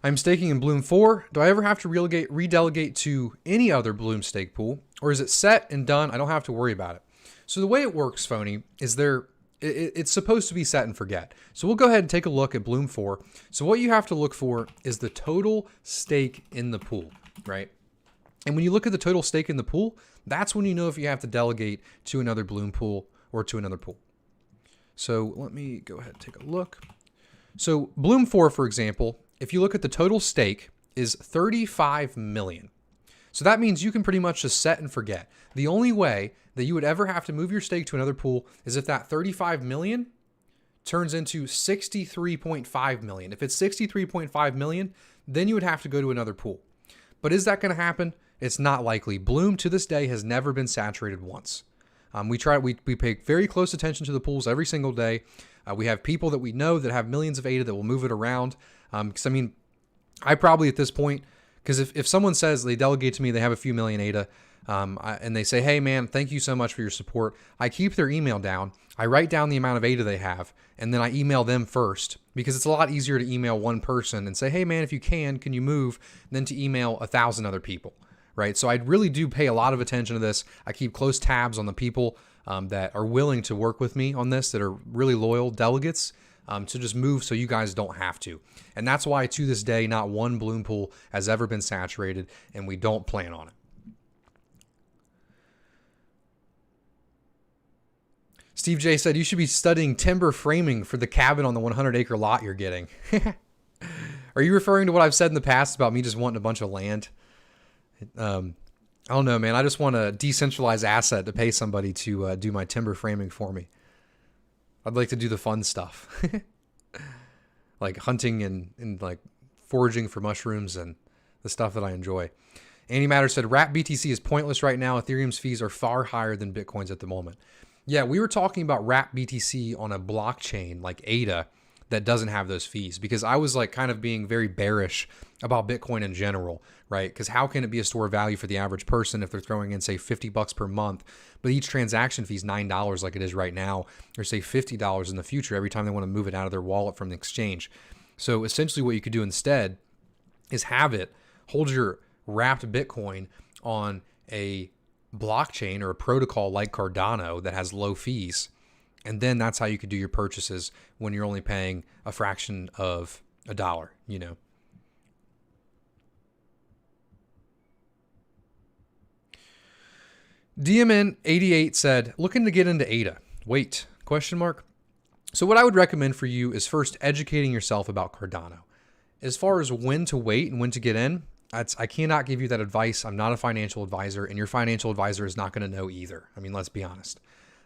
I'm staking in Bloom 4. Do I ever have to redelegate to any other Bloom stake pool? Or is it set and done? I don't have to worry about it. So the way it works, Phony, is it's supposed to be set and forget. So we'll go ahead and take a look at Bloom 4. So what you have to look for is the total stake in the pool, right? And when you look at the total stake in the pool, that's when you know if you have to delegate to another Bloom pool or to another pool. So let me go ahead and take a look. So Bloom 4, for example, if you look at the total stake is 35 million. So that means you can pretty much just set and forget. The only way that you would ever have to move your stake to another pool is if that 35 million turns into 63.5 million. If it's 63.5 million, then you would have to go to another pool. But is that going to happen? It's not likely. Bloom to this day has never been saturated once. We pay very close attention to the pools every single day. We have people that we know that have millions of ADA that will move it around. Because I mean, I probably at this point, because if someone says they delegate to me, they have a few million ADA, and they say, hey man, thank you so much for your support. I keep their email down. I write down the amount of ADA they have, and then I email them first, because it's a lot easier to email one person and say, hey man, if you can you move, than to email 1,000 other people, right? So I really do pay a lot of attention to this. I keep close tabs on the people that are willing to work with me on this, that are really loyal delegates, to just move so you guys don't have to. And that's why to this day, not one Bloom pool has ever been saturated, and we don't plan on it. Steve J said, you should be studying timber framing for the cabin on the 100-acre lot you're getting. Are you referring to what I've said in the past about me just wanting a bunch of land? I don't know, man. I just want a decentralized asset to pay somebody to do my timber framing for me. I'd like to do the fun stuff. Like hunting and like foraging for mushrooms and the stuff that I enjoy. Andy Matter said, Wrap BTC is pointless right now. Ethereum's fees are far higher than Bitcoin's at the moment. Yeah, we were talking about Wrap BTC on a blockchain like Aida that doesn't have those fees, because I was like kind of being very bearish about Bitcoin in general, right? Because how can it be a store of value for the average person if they're throwing in, say, $50 per month, but each transaction fee is $9 like it is right now, or say $50 in the future every time they want to move it out of their wallet from the exchange. So essentially what you could do instead is hold your wrapped Bitcoin on a blockchain or a protocol like Cardano that has low fees. And then that's how you could do your purchases when you're only paying a fraction of a dollar, you know. DMN88 said, looking to get into Aida. Wait, question mark. So what I would recommend for you is first educating yourself about Cardano. As far as when to wait and when to get in, I cannot give you that advice. I'm not a financial advisor, and your financial advisor is not going to know either. I mean, let's be honest.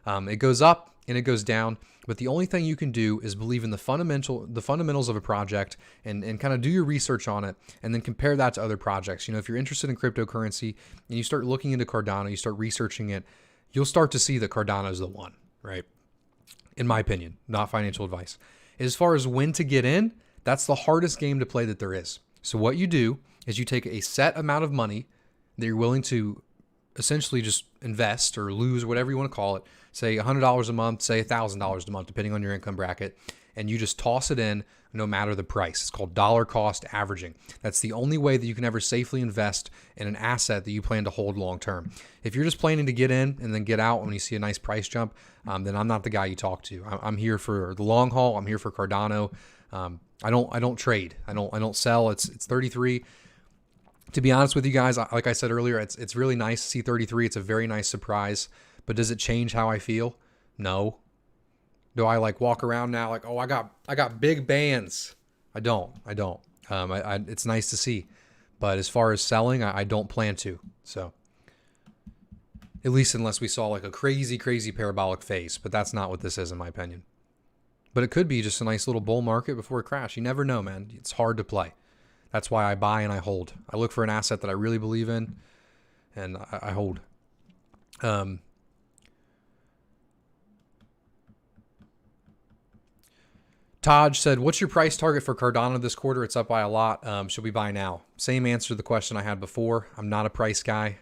It goes up and it goes down, but the only thing you can do is believe in the fundamentals of a project and kind of do your research on it, and then compare that to other projects. You know, if you're interested in cryptocurrency and you start looking into Cardano, you start researching it, you'll start to see that Cardano is the one, right? In my opinion, not financial advice. As far as when to get in, that's the hardest game to play that there is. So what you do is you take a set amount of money that you're willing to essentially just invest or lose, whatever you want to call it, say $100 a month, say $1,000 a month, depending on your income bracket, and you just toss it in no matter the price. It's called dollar cost averaging. That's the only way that you can ever safely invest in an asset that you plan to hold long term. If you're just planning to get in and then get out when you see a nice price jump, then I'm not the guy you talk to. I'm here for the long haul. I'm here for Cardano. I don't trade. I don't sell. It's 33. To be honest with you guys, like I said earlier, it's really nice to see 33. It's a very nice surprise. But does it change how I feel? No. Do I like walk around now like, oh, I got big bands? I don't. It's nice to see. But as far as selling, I don't plan to. So at least unless we saw like a crazy parabolic phase. But that's not what this is, in my opinion. But it could be just a nice little bull market before a crash. You never know, man. It's hard to play. That's why I buy and I hold. I look for an asset that I really believe in, and I hold. Taj said, what's your price target for Cardano this quarter? It's up by a lot. Should we buy now? Same answer to the question I had before. I'm not a price guy.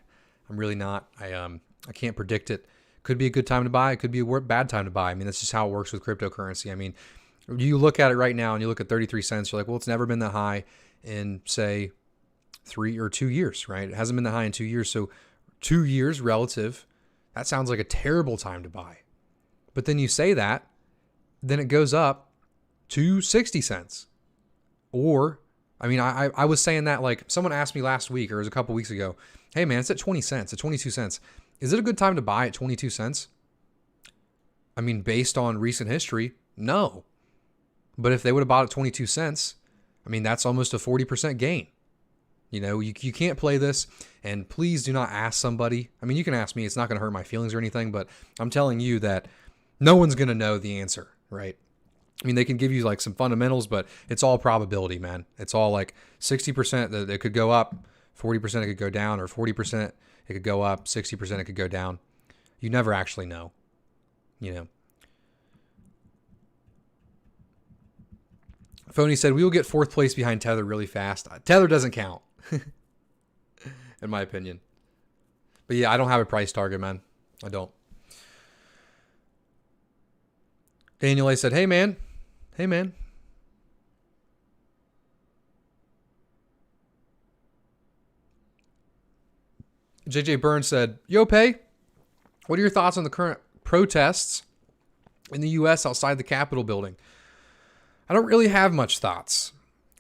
I'm really not. I can't predict it. Could be a good time to buy. It could be a bad time to buy. I mean, that's just how it works with cryptocurrency. I mean, you look at it right now and you look at 33 cents. You're like, well, it's never been that high in, say, 3 or 2 years, right? It hasn't been that high in 2 years. So 2 years relative, that sounds like a terrible time to buy. But then you say that, then it goes up to 60 cents. Or, I mean, I was saying that, like, someone asked me last week, or it was a couple weeks ago, hey man, it's at 20 cents, at 22 cents. Is it a good time to buy at 22 cents? I mean, based on recent history, no. But if they would have bought at 22 cents, I mean, that's almost a 40% gain. You know, you can't play this, and please do not ask somebody. I mean, you can ask me. It's not going to hurt my feelings or anything, but I'm telling you that no one's going to know the answer, right? I mean, they can give you like some fundamentals, but it's all probability, man. It's all like 60% that it could go up, 40% it could go down, or 40% it could go up, 60% it could go down. You never actually know, you know. Phony said, we will get 4th place behind Tether really fast. Tether doesn't count, in my opinion. But yeah, I don't have a price target, man. I don't. Daniel A said, hey, man. Hey, man. JJ Burns said, yo, Pay, what are your thoughts on the current protests in the U.S. outside the Capitol building? I don't really have much thoughts.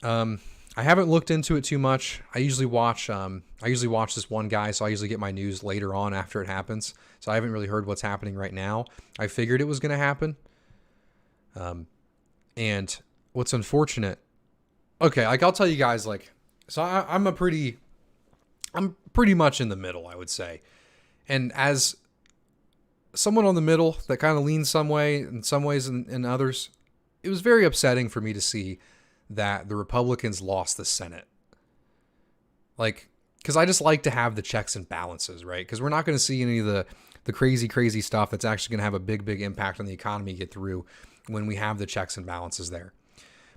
I I haven't looked into it too much. I usually watch this one guy, so I usually get my news later on after it happens. So I haven't really heard what's happening right now. I figured it was going to happen. And what's unfortunate, okay, like I'll tell you guys, like, so I'm pretty much in the middle, I would say. And as someone on the middle that kind of leans some way, in some ways and others, it was very upsetting for me to see that the Republicans lost the Senate. Like, because I just like to have the checks and balances, right? Because we're not going to see any of the crazy stuff that's actually going to have a big impact on the economy get through when we have the checks and balances there.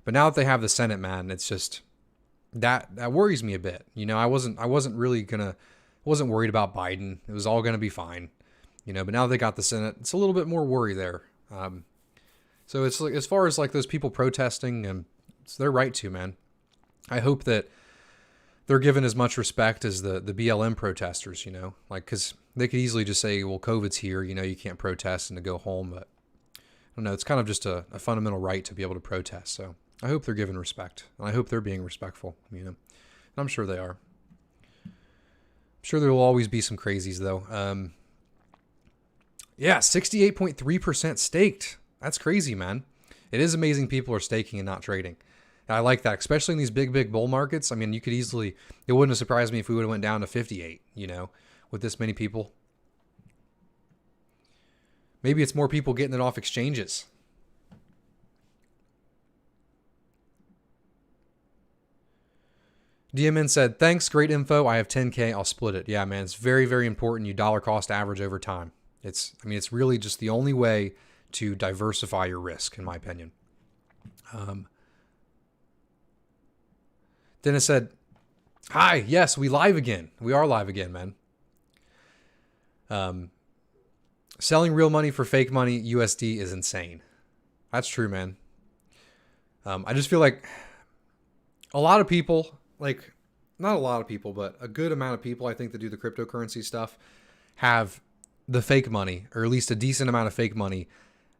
But now that they have the Senate, man, it's just that worries me a bit. You know, I wasn't worried about Biden. It was all going to be fine. You know, but now they got the Senate, it's a little bit more worry there. So it's like, as far as like those people protesting, it's their right to, man. I hope that they're given as much respect as the BLM protesters, you know, like, because they could easily just say, well, COVID's here, you know, you can't protest and to go home. But I don't know, it's kind of just a fundamental right to be able to protest. So I hope they're given respect, and I hope they're being respectful, you know, and I'm sure they are. I'm sure there will always be some crazies, though. Yeah, 68.3% staked. That's crazy, man. It is amazing people are staking and not trading. And I like that, especially in these big bull markets. I mean, you could easily, it wouldn't have surprised me if we would have went down to 58, you know, with this many people. Maybe it's more people getting it off exchanges. DMN said, thanks, great info. I have 10K, I'll split it. Yeah, man, it's very important. You dollar cost average over time. It's really just the only way to diversify your risk, in my opinion. Dennis said, hi, yes, we live again. We are live again, man. Selling real money for fake money, USD, is insane. That's true, man. I just feel like a lot of people, like, not a lot of people, but a good amount of people, I think, that do the cryptocurrency stuff have the fake money, or at least a decent amount of fake money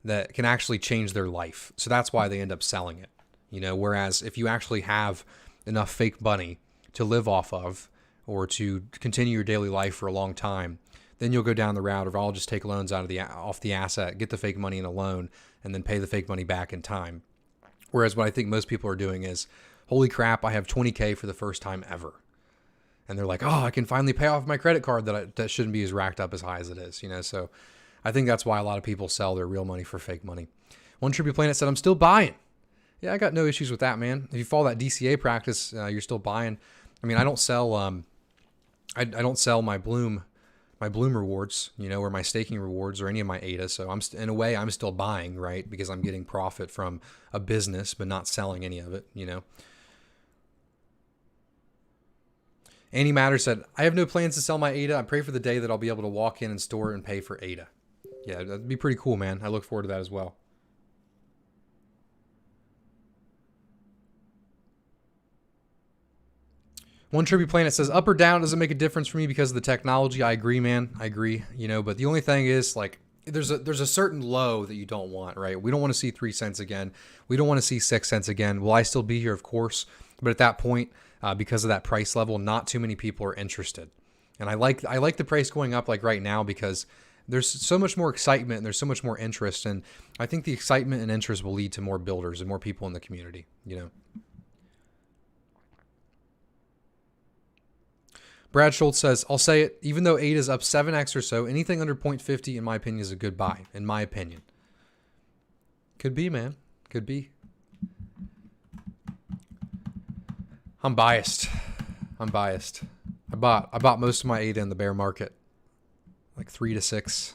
that can actually change their life. So that's why they end up selling it, you know, whereas if you actually have enough fake money to live off of or to continue your daily life for a long time, then you'll go down the route of, I'll just take loans off the asset, get the fake money in a loan, and then pay the fake money back in time. Whereas what I think most people are doing is, holy crap, I have 20K for the first time ever. And they're like, oh, I can finally pay off my credit card that shouldn't be as racked up as high as it is, you know? So I think that's why a lot of people sell their real money for fake money. One Trippy Planet said, I'm still buying. Yeah, I got no issues with that, man. If you follow that DCA practice, you're still buying. I mean, I don't sell, I don't sell my Bloom rewards, you know, or my staking rewards or any of my Aida. So in a way, I'm still buying, right? Because I'm getting profit from a business, but not selling any of it, you know? Annie Matter said, I have no plans to sell my Aida. I pray for the day that I'll be able to walk in and store and pay for Aida. Yeah, that'd be pretty cool, man. I look forward to that as well. One Trippy Planet says, up or down doesn't make a difference for me because of the technology. I agree, man. I agree. You know, but the only thing is, like, there's a certain low that you don't want, right? We don't want to see 3 cents again. We don't want to see 6 cents again. Will I still be here? Of course. But at that point, because of that price level, not too many people are interested. And I like the price going up like right now because there's so much more excitement and there's so much more interest. And I think the excitement and interest will lead to more builders and more people in the community, you know. Brad Schultz says, I'll say it, even though Aida is up 7x or so, anything under 0.50, in my opinion, is a good buy, in my opinion. Could be, man. Could be. I'm biased. I bought most of my Aida in the bear market, like 3 to 6.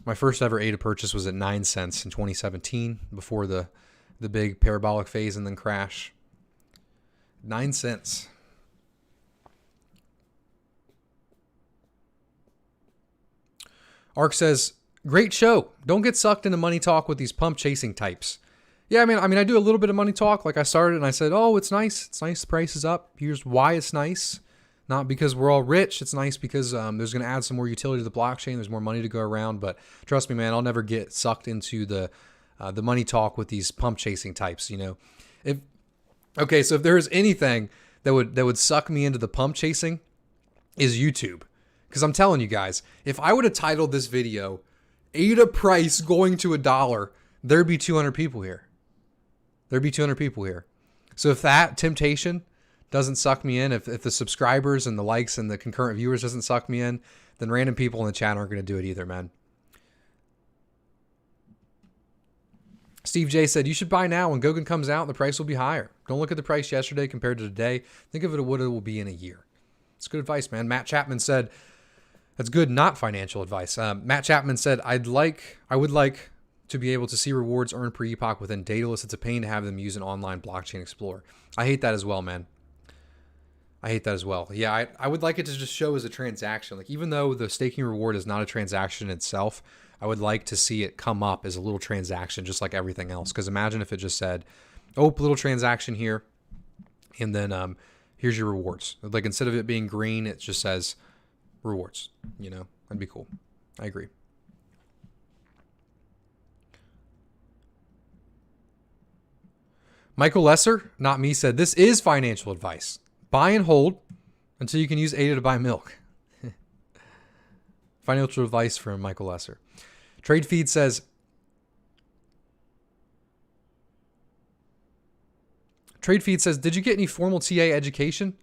My first ever Aida purchase was at 9 cents in 2017, before the big parabolic phase and then crash. 9 cents. Ark says, great show. Don't get sucked into money talk with these pump chasing types. Yeah, I mean, I do a little bit of money talk. Like I started and I said, oh, it's nice. It's nice. The price is up. Here's why it's nice. Not because we're all rich. It's nice because there's going to add some more utility to the blockchain. There's more money to go around. But trust me, man, I'll never get sucked into the the money talk with these pump chasing types. You know, okay, so if there is anything that would suck me into the pump chasing, is YouTube. Because I'm telling you guys, if I would have titled this video, AIDA price going to $1, there'd be 200 people here. There'd be 200 people here. So if that temptation doesn't suck me in, if the subscribers and the likes and the concurrent viewers doesn't suck me in, then random people in the chat aren't going to do it either, man. Steve J said, you should buy now. When Gogan comes out, the price will be higher. Don't look at the price yesterday compared to today. Think of it what it will be in a year. It's good advice, man. Matt Chapman said, that's good, not financial advice. Matt Chapman said, I would like to be able to see rewards earned per epoch within Daedalus. It's a pain to have them use an online blockchain explorer. I hate that as well, man. I hate that as well. Yeah, I would like it to just show as a transaction. Like, even though the staking reward is not a transaction itself, I would like to see it come up as a little transaction, just like everything else. Because imagine if it just said, oh, little transaction here, and then here's your rewards. Like, instead of it being green, it just says rewards. You know, that'd be cool. I agree. Michael Lesser, not me, said, this is financial advice. Buy and hold until you can use AIDA to buy milk. Financial advice from Michael Lesser. Trade Feed says, did you get any formal TA education?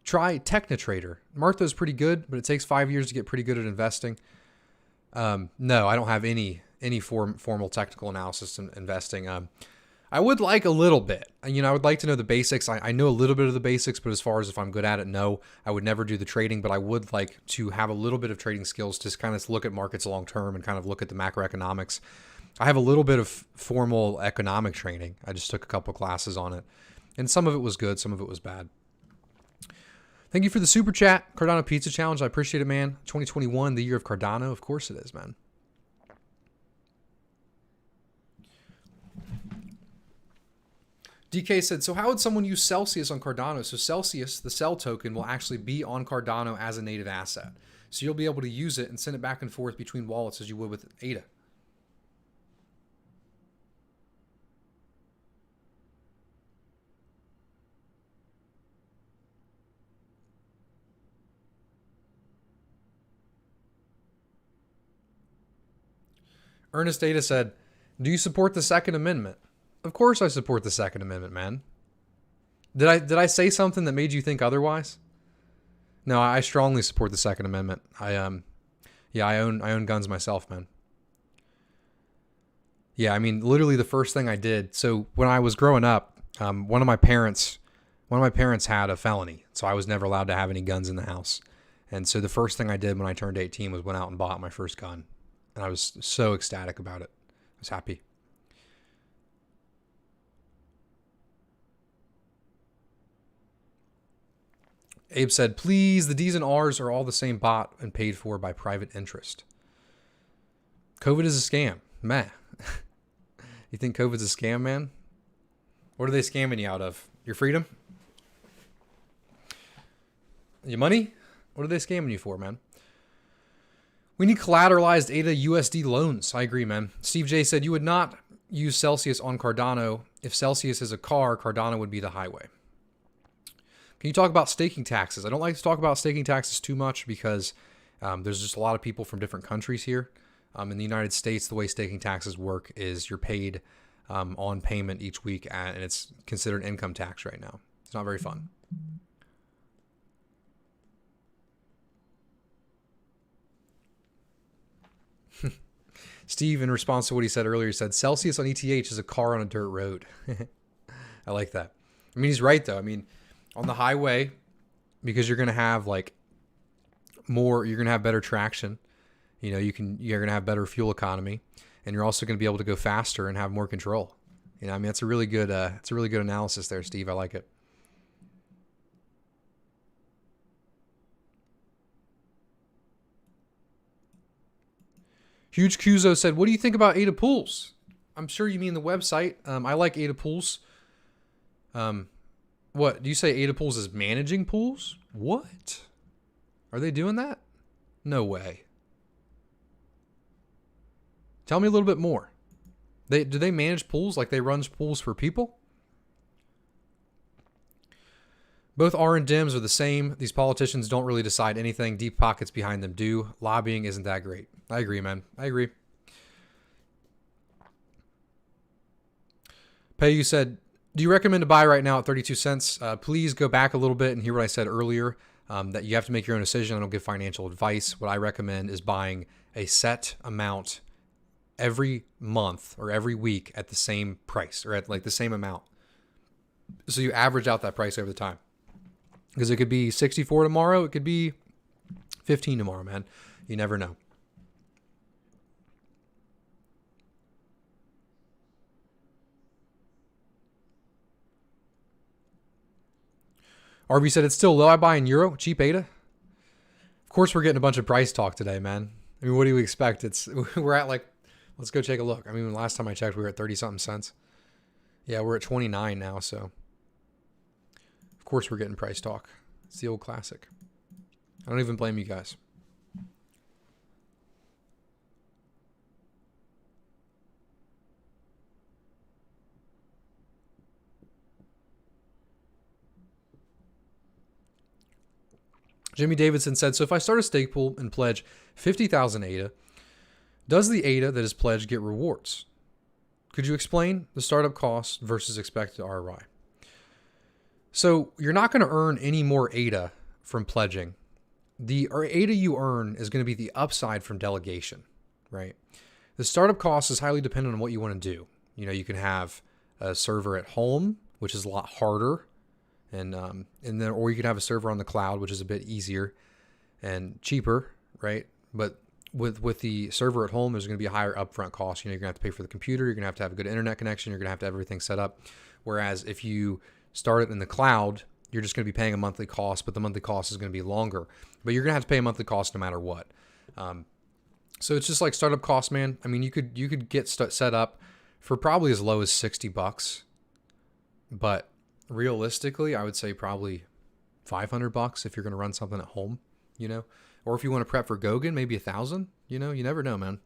Try TechnoTrader. Martha's pretty good, but it takes 5 years to get pretty good at investing. No, I don't have any formal technical analysis in investing. I would like a little bit. You know, I would like to know the basics. I know a little bit of the basics, but as far as if I'm good at it, no. I would never do the trading, but I would like to have a little bit of trading skills to kind of look at markets long term and kind of look at the macroeconomics. I have a little bit of formal economic training. I just took a couple classes on it, and some of it was good, some of it was bad. Thank you for the super chat, Cardano Pizza Challenge. I appreciate it, man. 2021, the year of Cardano. Of course it is, man. DK said, so how would someone use Celsius on Cardano? So Celsius, the Cell token, will actually be on Cardano as a native asset. So you'll be able to use it and send it back and forth between wallets as you would with Aida. Ernest Aida said, do you support the Second Amendment? Of course I support the Second Amendment, man. Did I say something that made you think otherwise? No, I strongly support the Second Amendment. I own guns myself, man. Yeah, I mean, literally the first thing I did. So when I was growing up, one of my parents had a felony, so I was never allowed to have any guns in the house. And so the first thing I did when I turned 18 was went out and bought my first gun, and I was so ecstatic about it. I was happy. Abe said, please, the D's and R's are all the same bot and paid for by private interest. COVID is a scam. Meh. You think COVID's a scam, man? What are they scamming you out of? Your freedom? Your money? What are they scamming you for, man? We need collateralized AIDA USD loans. I agree, man. Steve J said, you would not use Celsius on Cardano. If Celsius is a car, Cardano would be the highway. Can you talk about staking taxes? I don't like to talk about staking taxes too much because there's just a lot of people from different countries here. In the United States, the way staking taxes work is you're paid on payment each week, and it's considered income tax right now. It's not very fun. Steve, in response to what he said earlier, he said, Celsius on ETH is a car on a dirt road. I like that. I mean, he's right, though. I mean, on the highway, because you're going to have like more, you're going to have better traction. You know, you're going to have better fuel economy, and you're also going to be able to go faster and have more control. You know, I mean, it's a really good analysis there, Steve. I like it. Huge Kuzo said, what do you think about AIDA pools? I'm sure you mean the website. I like AIDA pools. What, do you say AIDA pools is managing pools? What? Are they doing that? No way. Tell me a little bit more. Do they manage pools? Like they run pools for people? Both R and Dems are the same. These politicians don't really decide anything. Deep pockets behind them do. Lobbying isn't that great. I agree, man. I agree. Pay, you said, do you recommend to buy right now at 32 cents? Please go back a little bit and hear what I said earlier, that you have to make your own decision. I don't give financial advice. What I recommend is buying a set amount every month or every week at the same price or at like the same amount. So you average out that price over the time. Because it could be 64 tomorrow. It could be 15 tomorrow, man. You never know. RV said it's still low. I buy in euro. Cheap Aida. Of course, we're getting a bunch of price talk today, man. I mean, what do you expect? We're at like, let's go take a look. I mean, last time I checked, we were at 30 something cents. Yeah, we're at 29 now, so. Of course we're getting price talk. It's the old classic. I don't even blame you guys. Jimmy Davidson said, so if I start a stake pool and pledge 50,000 AIDA, does the AIDA that is pledged get rewards? Could you explain the startup cost versus expected ROI? So you're not going to earn any more AIDA from pledging. The AIDA you earn is going to be the upside from delegation, right? The startup cost is highly dependent on what you want to do. You know, you can have a server at home, which is a lot harder, and then or you could have a server on the cloud, which is a bit easier and cheaper, right? But with the server at home, there's going to be a higher upfront cost. You know, you're going to have to pay for the computer. You're going to have a good internet connection. You're going to have everything set up. Whereas if you start it in the cloud, you're just going to be paying a monthly cost, but the monthly cost is going to be longer. But you're going to have to pay a monthly cost no matter what. So it's just like startup cost, man. I mean, you could get set up for probably as low as $60, but realistically, I would say probably $500 if you're going to run something at home, you know, or if you want to prep for Gogan, maybe $1,000. You know, you never know, man.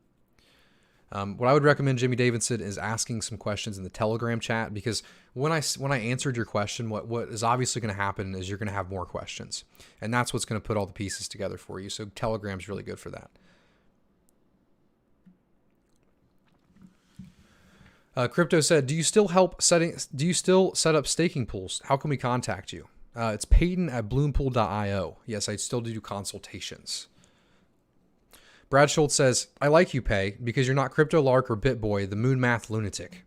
What I would recommend, Jimmy Davidson, is asking some questions in the Telegram chat, because when I answered your question, what is obviously going to happen is you're going to have more questions, and that's what's going to put all the pieces together for you. So Telegram's really good for that. Crypto said, do you still set up staking pools? How can we contact you? It's Peyton at bloompool.io. Yes, I still do consultations. Brad Schultz says, I like you, Pay, because you're not Crypto Lark or BitBoy, the moon math lunatic.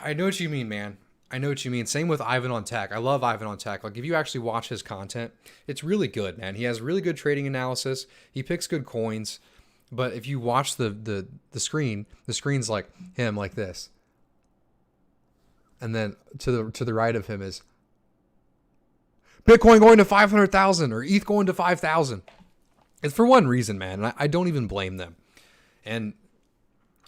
I know what you mean, man. I know what you mean. Same with Ivan on Tech. I love Ivan on Tech. Like, if you actually watch his content, it's really good, man. He has really good trading analysis. He picks good coins. But if you watch the screen, the screen's like him, like this. And then to the right of him is Bitcoin going to 500,000 or ETH going to 5,000. It's for one reason, man. And I don't even blame them. And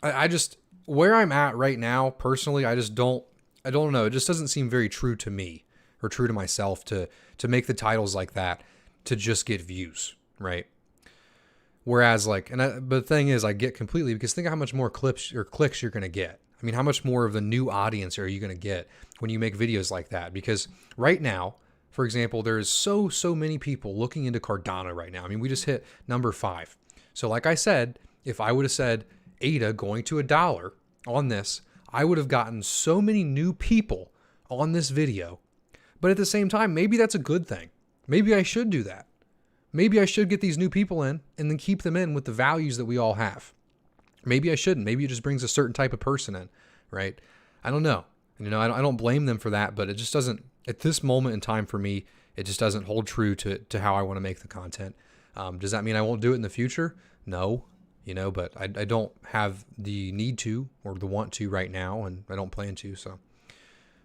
I just, where I'm at right now, personally, I don't know. It just doesn't seem very true to me or true to myself to make the titles like that to just get views, right? Whereas but the thing is, I get completely, because think of how much more clips or clicks you're going to get. I mean, how much more of the new audience are you going to get when you make videos like that? Because right now, for example, there is so many people looking into Cardana right now. I mean, we just hit number 5. So like I said, if I would have said AIDA going to $1 on this, I would have gotten so many new people on this video. But at the same time, maybe that's a good thing. Maybe I should do that. Maybe I should get these new people in and then keep them in with the values that we all have. Maybe I shouldn't. Maybe it just brings a certain type of person in, right? I don't know. You know, I don't blame them for that, but it just doesn't, at this moment in time for me, it just doesn't hold true to how I want to make the content. Does that mean I won't do it in the future? No, you know, but I don't have the need to or the want to right now, and I don't plan to. So,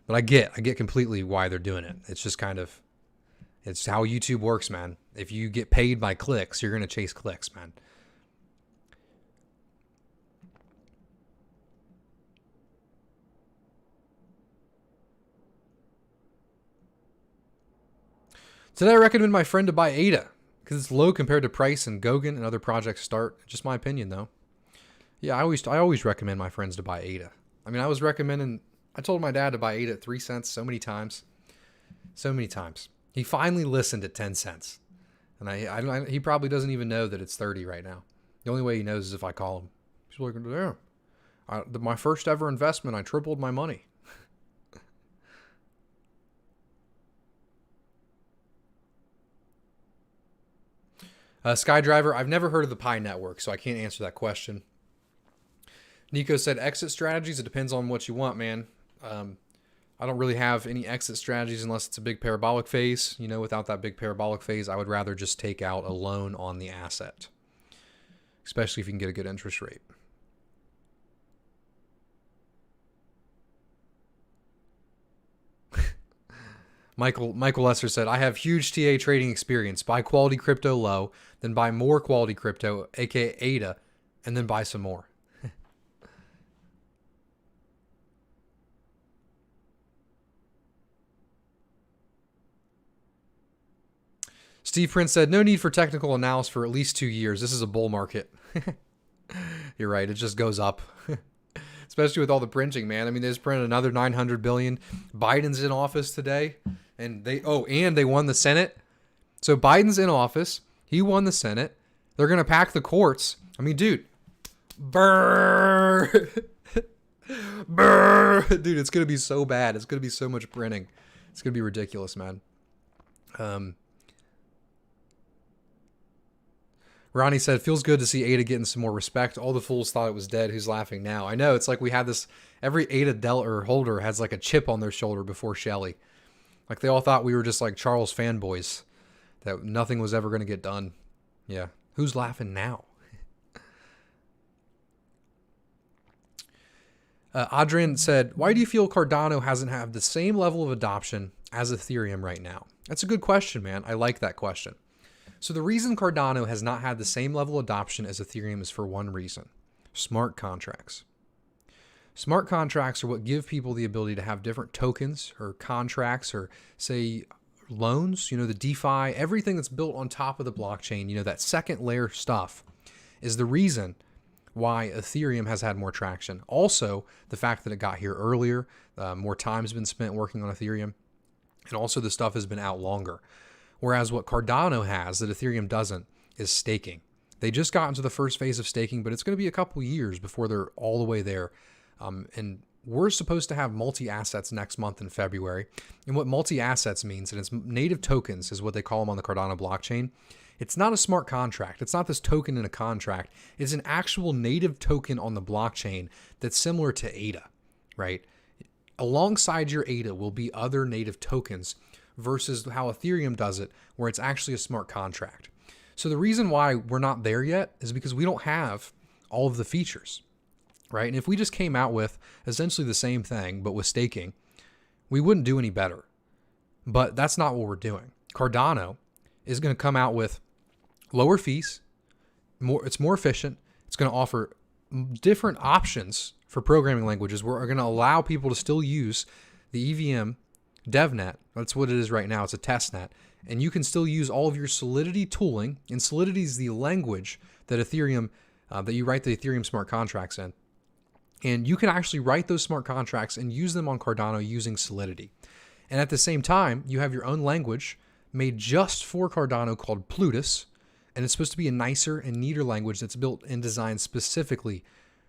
but I get completely why they're doing it. It's just kind of, it's how YouTube works, man. If you get paid by clicks, you're going to chase clicks, man. Today I recommend my friend to buy Aida because it's low compared to price and Gogan and other projects start. Just my opinion, though. Yeah, I always recommend my friends to buy Aida. I mean, I told my dad to buy Aida at 3 cents so many times. So many times. He finally listened at 10 cents. And he probably doesn't even know that it's 30 right now. The only way he knows is if I call him. He's like, yeah, my first ever investment, I tripled my money. Skydriver, I've never heard of the Pi network, so I can't answer that question. Nico said exit strategies. It depends on what you want, man. I don't really have any exit strategies unless it's a big parabolic phase. You know, without that big parabolic phase, I would rather just take out a loan on the asset, especially if you can get a good interest rate. Michael Lesser said, I have huge TA trading experience. Buy quality crypto low, then buy more quality crypto, aka Aida, and then buy some more. Steve Prince said, no need for technical analysis for at least 2 years. This is a bull market. You're right. It just goes up. Especially with all the printing, man. I mean, they just printed another 900 billion. Biden's in office today. And they won the Senate. So Biden's in office. He won the Senate. They're going to pack the courts. I mean, dude. Brrr. Brrr. Dude, it's going to be so bad. It's going to be so much printing. It's going to be ridiculous, man. Ronnie said, feels good to see Aida getting some more respect. All the fools thought it was dead. Who's laughing now? I know. It's like we had this. Every Aida holder has like a chip on their shoulder before Shelly. Like they all thought we were just like Charles fanboys. That nothing was ever going to get done. Yeah. Who's laughing now? Adrian said, why do you feel Cardano hasn't had the same level of adoption as Ethereum right now? That's a good question, man. I like that question. So the reason Cardano has not had the same level of adoption as Ethereum is for one reason: smart contracts. Smart contracts are what give people the ability to have different tokens or contracts or, say, loans, you know, the DeFi, everything that's built on top of the blockchain, you know, that second layer stuff is the reason why Ethereum has had more traction. Also, the fact that it got here earlier, more time's been spent working on Ethereum, and also the stuff has been out longer. Whereas what Cardano has that Ethereum doesn't is staking. They just got into the first phase of staking, but it's going to be a couple years before they're all the way there. And we're supposed to have multi-assets next month in February. And what multi-assets means, and it's native tokens is what they call them on the Cardano blockchain. It's not a smart contract. It's not this token in a contract. It's an actual native token on the blockchain that's similar to Aida, right? Alongside your Aida will be other native tokens versus how Ethereum does it, where it's actually a smart contract. So the reason why we're not there yet is because we don't have all of the features, right? And if we just came out with essentially the same thing, but with staking, we wouldn't do any better. But that's not what we're doing. Cardano is going to come out with lower fees, it's more efficient. It's going to offer different options for programming languages. We're going to allow people to still use the EVM DevNet. That's what it is right now. It's a test net. And you can still use all of your Solidity tooling. And Solidity is the language that Ethereum, that you write the Ethereum smart contracts in. And you can actually write those smart contracts and use them on Cardano using Solidity. And at the same time, you have your own language made just for Cardano called Plutus. And it's supposed to be a nicer and neater language that's built and designed specifically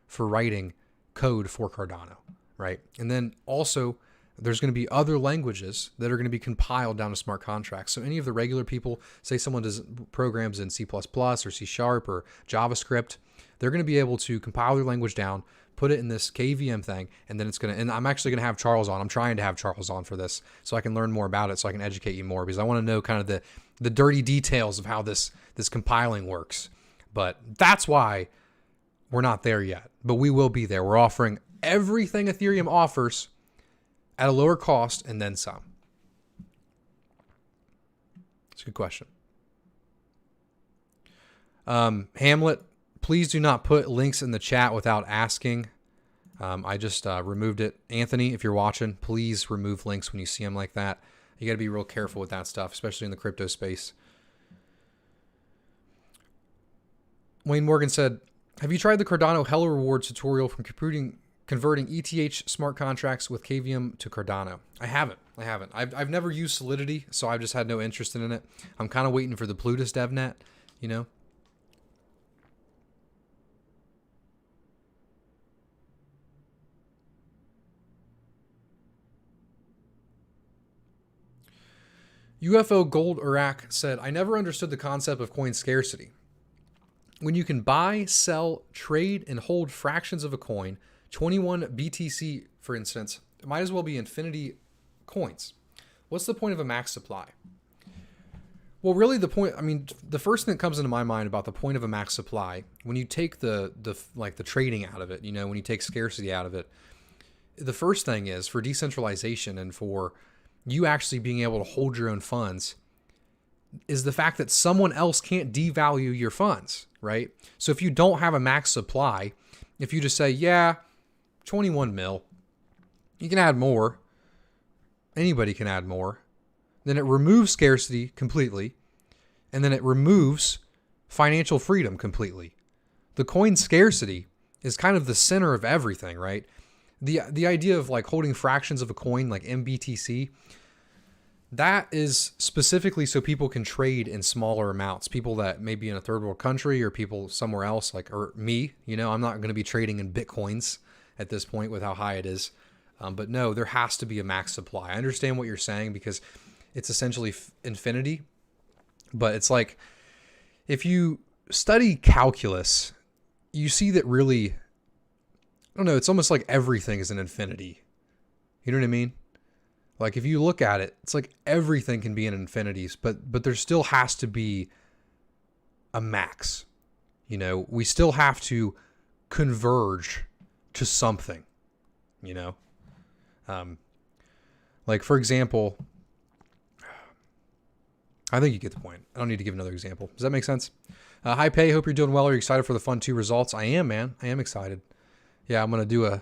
for writing code for Cardano, right? And then also, there's going to be other languages that are going to be compiled down to smart contracts. So any of the regular people, say someone does programs in C++ or C# or JavaScript, they're going to be able to compile their language down, put it in this KVM thing, and then it's going to, and I'm actually going to have Charles on. I'm trying to have Charles on for this so I can learn more about it, so I can educate you more, because I want to know kind of the dirty details of how this compiling works. But that's why we're not there yet, but we will be there. We're offering everything Ethereum offers at a lower cost and then some. It's a good question. Hamlet, please do not put links in the chat without asking. I just removed it. Anthony, if you're watching, please remove links when you see them like that. You got to be real careful with that stuff, especially in the crypto space. Wayne Morgan said, Have you tried the Cardano Hello Rewards tutorial from converting ETH smart contracts with KVM to Cardano? I haven't. I've never used Solidity, so I've just had no interest in it. I'm kind of waiting for the Plutus DevNet, you know? UFO Gold Iraq said, I never understood the concept of coin scarcity. When you can buy, sell, trade, and hold fractions of a coin, 21 BTC, for instance, it might as well be infinity coins. What's the point of a max supply? Well, really the point, I mean, the first thing that comes into my mind about the point of a max supply, when you take the trading out of it, you know, when you take scarcity out of it, the first thing is for decentralization and for you actually being able to hold your own funds is the fact that someone else can't devalue your funds, right? So if you don't have a max supply, if you just say, yeah, 21 mil, you can add more, anybody can add more, then it removes scarcity completely, and then it removes financial freedom completely. The coin scarcity is kind of the center of everything, right? The idea of like holding fractions of a coin like MBTC, that is specifically so people can trade in smaller amounts. People that may be in a third world country or people somewhere else, like, or me, you know, I'm not going to be trading in Bitcoins at this point with how high it is. But no, there has to be a max supply. I understand what you're saying because it's essentially infinity. But it's like, if you study calculus, you see that really, I don't know, it's almost like everything is an infinity. You know what I mean? Like if you look at it, it's like everything can be in infinities, but there still has to be a max. You know, we still have to converge to something, you know? Like for example, I think you get the point. I don't need to give another example. Does that make sense? Hi Pay, hope you're doing well. Are you excited for the Fund 2 results? I am, man. I am excited. Yeah, I'm going to do a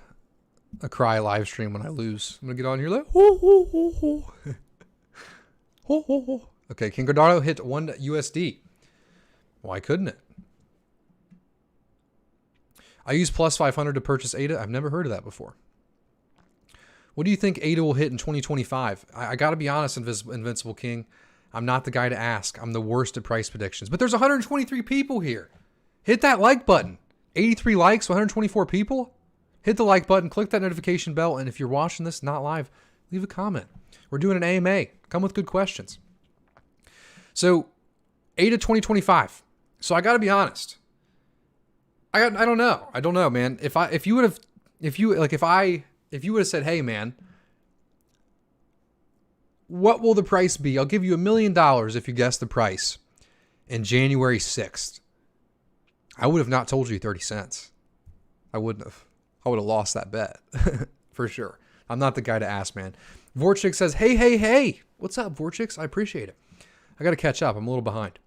cry live stream when I lose. I'm going to get on here like, ho, ho, ho, ho. Ho, ho, ho. Okay, can Cardano hit 1 USD? Why couldn't it? I use plus 500 to purchase Aida. I've never heard of that before. What do you think Aida will hit in 2025? I got to be honest, Invincible King. I'm not the guy to ask. I'm the worst at price predictions. But there's 123 people here. Hit that like button. 83 likes, 124 people. Hit the like button, click that notification bell, and if you're watching this not live, leave a comment. We're doing an AMA. Come with good questions. So, Aida 2025. So I got to be honest. I don't know. I don't know, man. If you would have said, "Hey, man, what will the price be? I'll give you $1 million if you guess the price in January 6th." I would have not told you 30 cents. I wouldn't have. I would have lost that bet for sure. I'm not the guy to ask, man. Vorchik says, hey. What's up, Vorchix? I appreciate it. I got to catch up. I'm a little behind.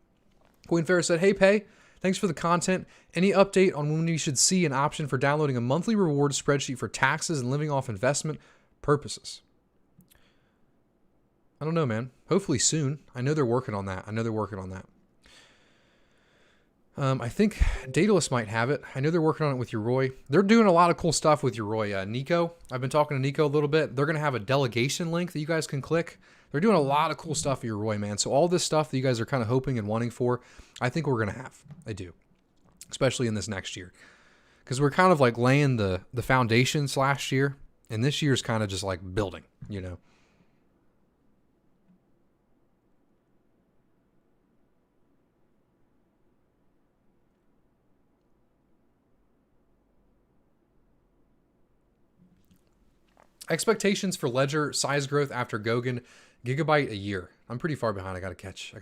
Queen Farrah said, hey, Pay. Thanks for the content. Any update on when we should see an option for downloading a monthly reward spreadsheet for taxes and living off investment purposes? I don't know, man. Hopefully soon. I know they're working on that. I think Daedalus might have it. I know they're working on it with Yoroi. They're doing a lot of cool stuff with Yoroi. Nico, I've been talking to Nico a little bit. They're going to have a delegation link that you guys can click. They're doing a lot of cool stuff with Yoroi, man. So all this stuff that you guys are kind of hoping and wanting for, I think we're going to have. I do. Especially in this next year. Because we're kind of like laying the foundations last year. And this year's kind of just like building, you know. Expectations for ledger size growth after Gogan, Gigabyte a year. I'm pretty far behind. I gotta catch.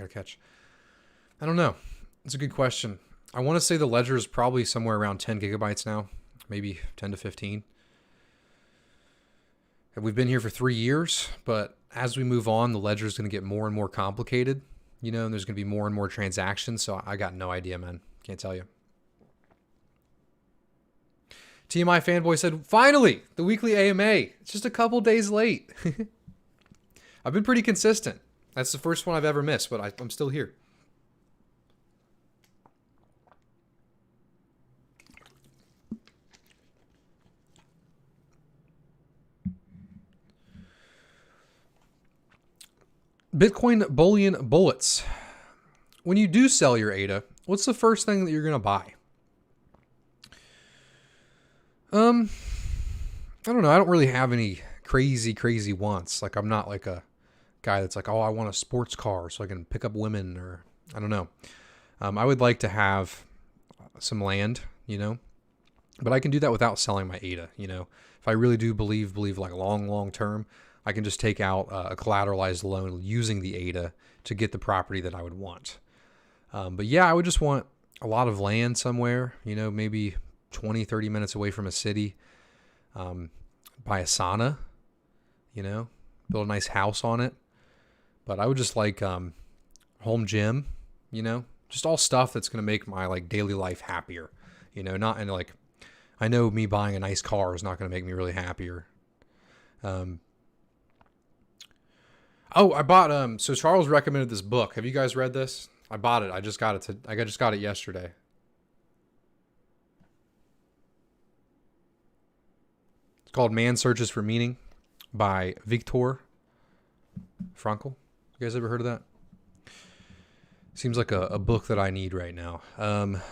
I don't know. It's a good question. I want to say the ledger is probably somewhere around 10 gigabytes now, maybe 10 to 15. We've been here for 3 years, but as we move on, the ledger is going to get more and more complicated, you know, and there's going to be more and more transactions. So I got no idea, man. Can't tell you. TMI Fanboy said, finally, the weekly AMA. It's just a couple days late. I've been pretty consistent. That's the first one I've ever missed, but I'm still here. Bitcoin bullion bullets. When you do sell your ADA, what's the first thing that you're going to buy? I don't know. I don't really have any crazy wants. Like, I'm not like a guy that's like, oh, I want a sports car so I can pick up women, or I don't know. I would like to have some land, you know, but I can do that without selling my ADA, you know. If I really do believe like long term, I can just take out a collateralized loan using the ADA to get the property that I would want. But yeah, I would just want a lot of land somewhere, you know, maybe 20-30 minutes away from a city. Buy a sauna, you know, build a nice house on it. But I would just like home gym, you know, just all stuff that's going to make my like daily life happier, you know, not in like, I know me buying a nice car is not going to make me really happier. Oh, I bought, so Charles recommended this book. Have you guys read this? I bought it. I just got it yesterday. It's called Man Searches for Meaning by Viktor Frankl. You guys ever heard of that? Seems like a book that I need right now. Where am I at?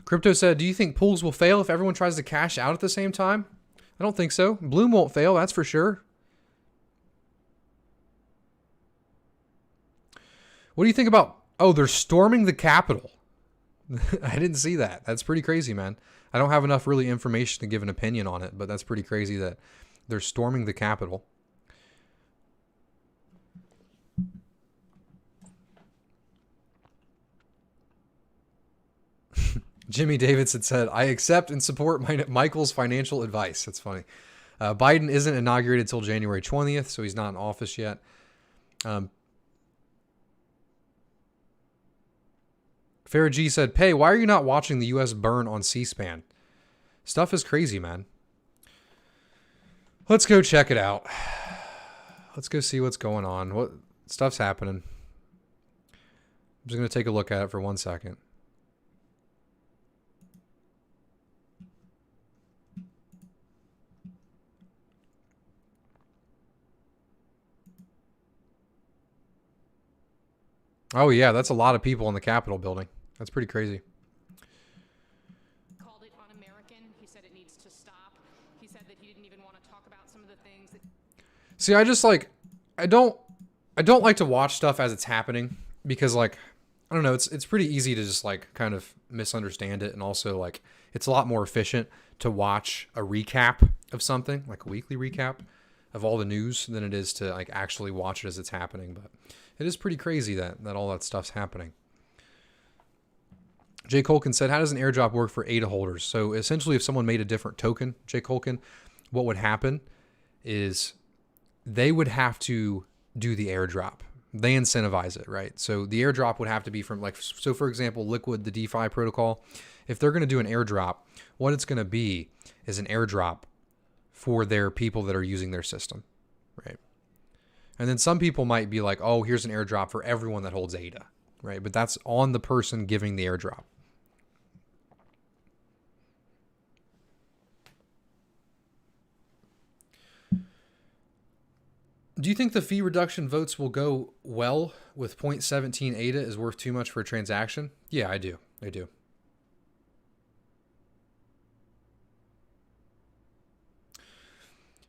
Crypto said, do you think pools will fail if everyone tries to cash out at the same time? I don't think so. Bloom won't fail, that's for sure. What do you think about, oh, they're storming the Capitol. I didn't see that. That's pretty crazy, man. I don't have enough really information to give an opinion on it, but that's pretty crazy that they're storming the Capitol. Jimmy Davidson said, I accept and support Michael's financial advice. That's funny. Biden isn't inaugurated until January 20th, so he's not in office yet. Farrah G said, Pay, why are you not watching the U.S. burn on C-SPAN? Stuff is crazy, man. Let's go check it out. Let's go see what's going on. What stuff's happening. I'm just going to take a look at it for 1 second. Oh, yeah, that's a lot of people in the Capitol building. That's pretty crazy. Called it un-American. He said it needs to stop. He said that he didn't even want to talk about some of the things that... See, I just like, I don't like to watch stuff as it's happening because like, I don't know, it's pretty easy to just like kind of misunderstand it. And also like, it's a lot more efficient to watch a recap of something, like a weekly recap of all the news, than it is to like actually watch it as it's happening. But it is pretty crazy that all that stuff's happening. Jay Colkin said, how does an airdrop work for ADA holders? So essentially, if someone made a different token, Jay Colkin, what would happen is they would have to do the airdrop. They incentivize it, right? So the airdrop would have to be from like, so for example, Liquid, the DeFi protocol, if they're going to do an airdrop, what it's going to be is an airdrop for their people that are using their system, right? And then some people might be like, oh, here's an airdrop for everyone that holds ADA, right? But that's on the person giving the airdrop. Do you think the fee reduction votes will go well with 0.17 ADA is worth too much for a transaction? Yeah, I do. I do.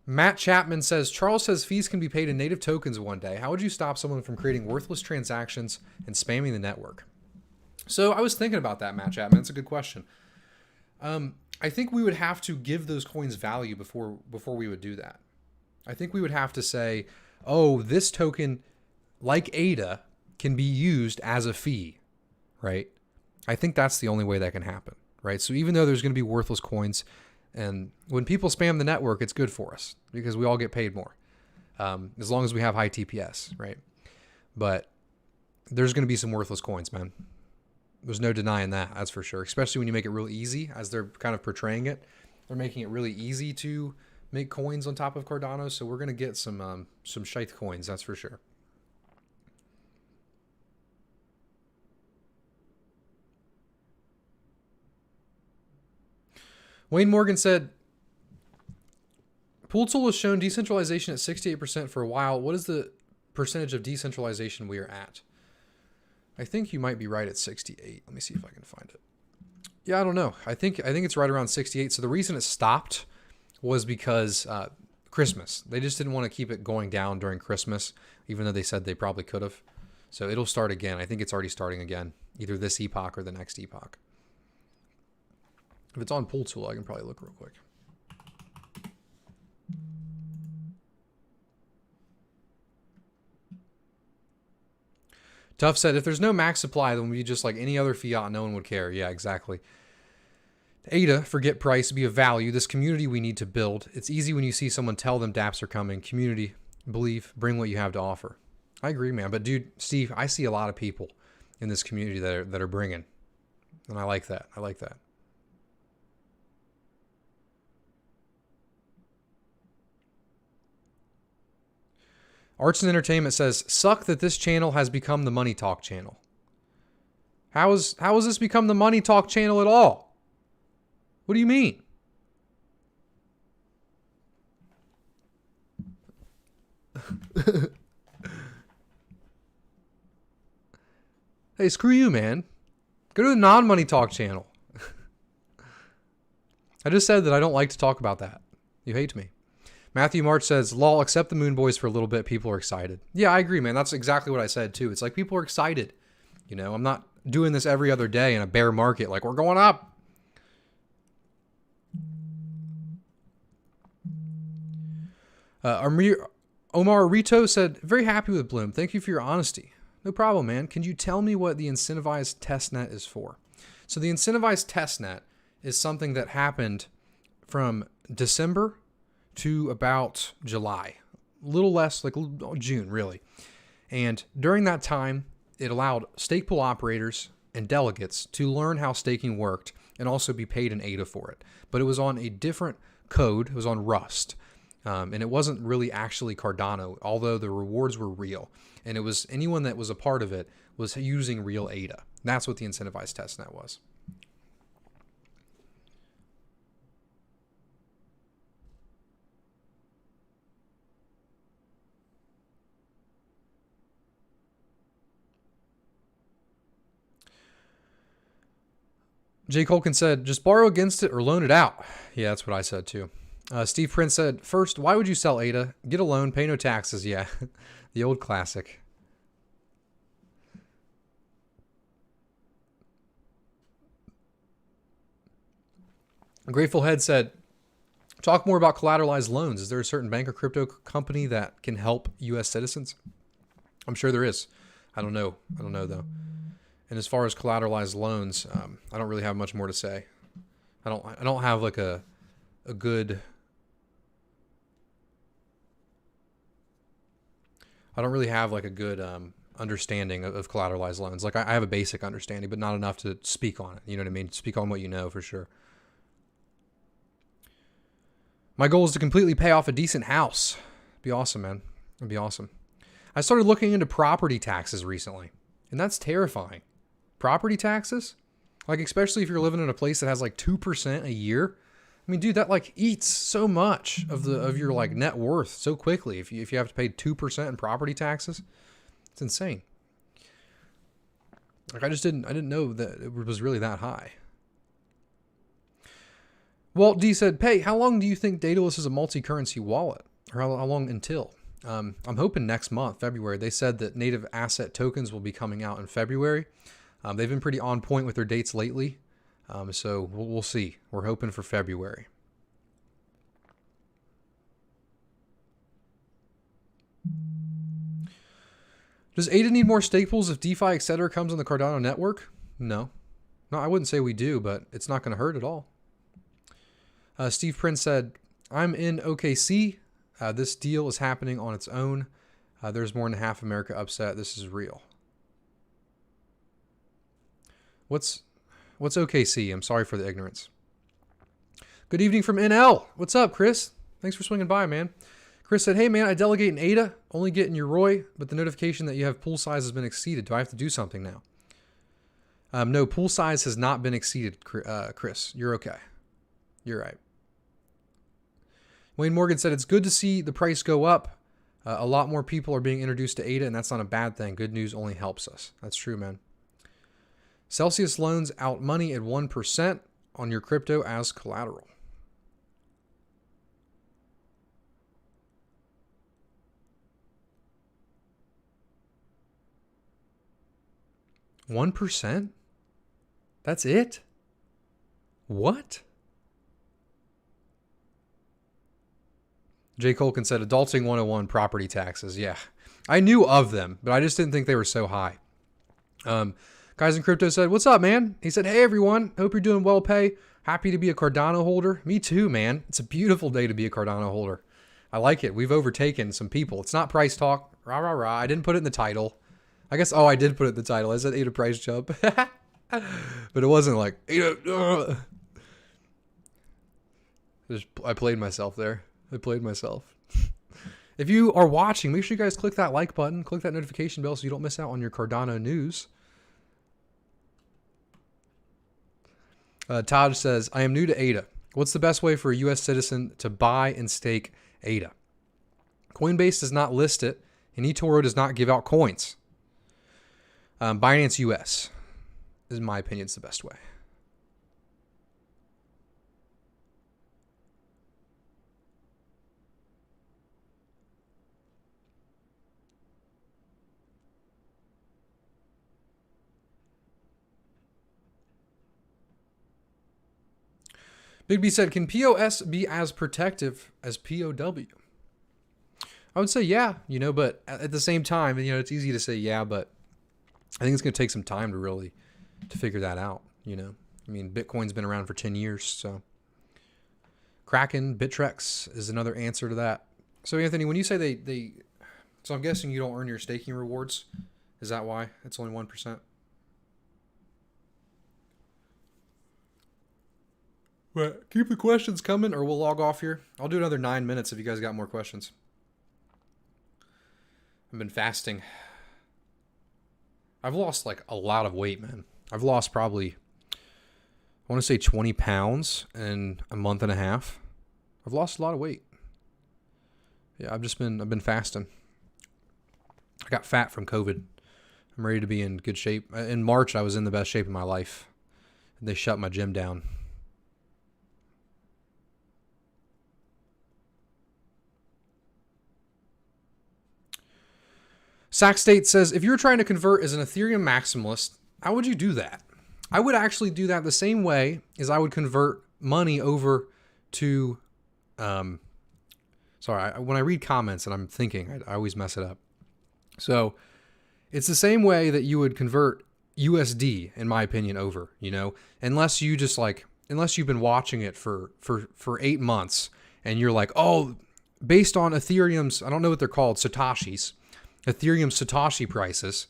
Matt Chapman says, Charles says fees can be paid in native tokens one day. How would you stop someone from creating worthless transactions and spamming the network? So I was thinking about that, Matt Chapman. It's a good question. I think we would have to give those coins value before we would do that. I think we would have to say, oh, this token, like ADA, can be used as a fee, right? I think that's the only way that can happen, right? So even though there's going to be worthless coins, and when people spam the network, it's good for us because we all get paid more, as long as we have high TPS, right? But there's going to be some worthless coins, man. There's no denying that, that's for sure. Especially when you make it real easy, as they're kind of portraying it. They're making it really easy to make coins on top of Cardano, so we're going to get some shite coins, that's for sure. Wayne Morgan said, Pool Tool has shown decentralization at 68% for a while. What is the percentage of decentralization we are at? I think you might be right at 68. Let me see if I can find it. Yeah, I don't know. I think it's right around 68. So the reason it stopped was because Christmas. They just didn't want to keep it going down during Christmas, even though they said they probably could have. So it'll start again. I think it's already starting again, either this epoch or the next epoch. If it's on Pool Tool, I can probably look real quick. Tuff said, if there's no max supply, then we'd be just like any other fiat. No one would care. Yeah, exactly. Aida, forget price, be of value. This community we need to build. It's easy when you see someone tell them dApps are coming. Community, believe, bring what you have to offer. I agree, man. But dude, Steve, I see a lot of people in this community that are bringing. And I like that. I like that. Arts and Entertainment says, suck that this channel has become the Money Talk channel. How has this become the Money Talk channel at all? What do you mean? Hey, screw you, man. Go to the non-Money Talk channel. I just said that I don't like to talk about that. You hate me. Matthew March says, lol, accept the Moon Boys for a little bit. People are excited. Yeah, I agree, man. That's exactly what I said, too. It's like people are excited. You know, I'm not doing this every other day in a bear market. Like, we're going up. Omar Rito said, very happy with Bloom. Thank you for your honesty. No problem, man. Can you tell me what the incentivized testnet is for? So the incentivized testnet is something that happened from December to about July, a little less, like June, really. And during that time, it allowed stake pool operators and delegates to learn how staking worked and also be paid in Aida for it. But it was on a different code. It was on Rust. And it wasn't really actually Cardano, although the rewards were real. And it was anyone that was a part of it was using real Aida. That's what the incentivized testnet was. Jay Colkin said, just borrow against it or loan it out. Yeah, that's what I said too. Steve Prince said, first, why would you sell Aida? Get a loan, pay no taxes. Yeah, the old classic. Grateful Head said, talk more about collateralized loans. Is there a certain bank or crypto company that can help U.S. citizens? I'm sure there is. I don't know. I don't know, though. And as far as collateralized loans, I don't really have much more to say. I don't have like a good... I don't really have like a good understanding of collateralized loans. Like I have a basic understanding, but not enough to speak on it. You know what I mean? Speak on what you know for sure. My goal is to completely pay off a decent house. It'd be awesome, man. It'd be awesome. I started looking into property taxes recently, and that's terrifying. Property taxes? Like, especially if you're living in a place that has like 2% a year. I mean, dude, that like eats so much of your like net worth so quickly. If you have to pay 2% in property taxes, it's insane. Like I didn't know that it was really that high. Walt D said, "Hey, how long do you think Daedalus is a multi-currency wallet, or how long until?" I'm hoping next month, February. They said that native asset tokens will be coming out in February. They've been pretty on point with their dates lately. So we'll see. We're hoping for February. Does Aida need more stake pools if DeFi, etc. comes on the Cardano network? No. No, I wouldn't say we do, but it's not going to hurt at all. Steve Prince said, I'm in OKC. This deal is happening on its own. There's more than half America upset. This is real. What's OKC? I'm sorry for the ignorance. Good evening from NL. What's up, Chris? Thanks for swinging by, man. Chris said, hey, man, I delegate in Aida, only get in your ROI, but the notification that you have pool size has been exceeded. Do I have to do something now? No, pool size has not been exceeded, Chris. You're okay. You're right. Wayne Morgan said, it's good to see the price go up. A lot more people are being introduced to Aida, and that's not a bad thing. Good news only helps us. That's true, man. Celsius loans out money at 1% on your crypto as collateral. $1%? That's it? What? J. Colkin said, Adulting 101 property taxes. Yeah, I knew of them, but I just didn't think they were so high. Guys in Crypto said, what's up, man? He said, hey, everyone. Hope you're doing well, Pay. Happy to be a Cardano holder. Me too, man. It's a beautiful day to be a Cardano holder. I like it. We've overtaken some people. It's not price talk. Rah, rah, rah. I didn't put it in the title. I guess, I did put it in the title. I said Aida price jump. But it wasn't like, Aida. I played myself there. I played myself. If you are watching, make sure you guys click that like button. Click that notification bell so you don't miss out on your Cardano news. Todd says, I am new to Aida. What's the best way for a U.S. citizen to buy and stake Aida? Coinbase does not list it, and eToro does not give out coins. Binance US is, in my opinion, is the best way. Big B said, can POS be as protective as POW? I would say yeah, but at the same time, it's easy to say yeah, but I think it's going to take some time to figure that out, I mean, Bitcoin's been around for 10 years, so. Kraken, Bittrex is another answer to that. So, Anthony, when you say so I'm guessing you don't earn your staking rewards. Is that why it's only 1%? But keep the questions coming or we'll log off here. I'll do another 9 minutes if you guys got more questions. I've been fasting. I've lost like a lot of weight, man. I've lost probably, I want to say 20 pounds in a month and a half. I've lost a lot of weight. Yeah, I've been fasting. I got fat from COVID. I'm ready to be in good shape. In March, I was in the best shape of my life. They shut my gym down. Sack State says, if you're trying to convert as an Ethereum maximalist, how would you do that? I would actually do that the same way as I would convert money over to, when I read comments and I'm thinking, I always mess it up. So it's the same way that you would convert USD, in my opinion, over, unless you've been watching it for 8 months and you're like, oh, based on Ethereum's, I don't know what they're called, Satoshis, Ethereum Satoshi prices,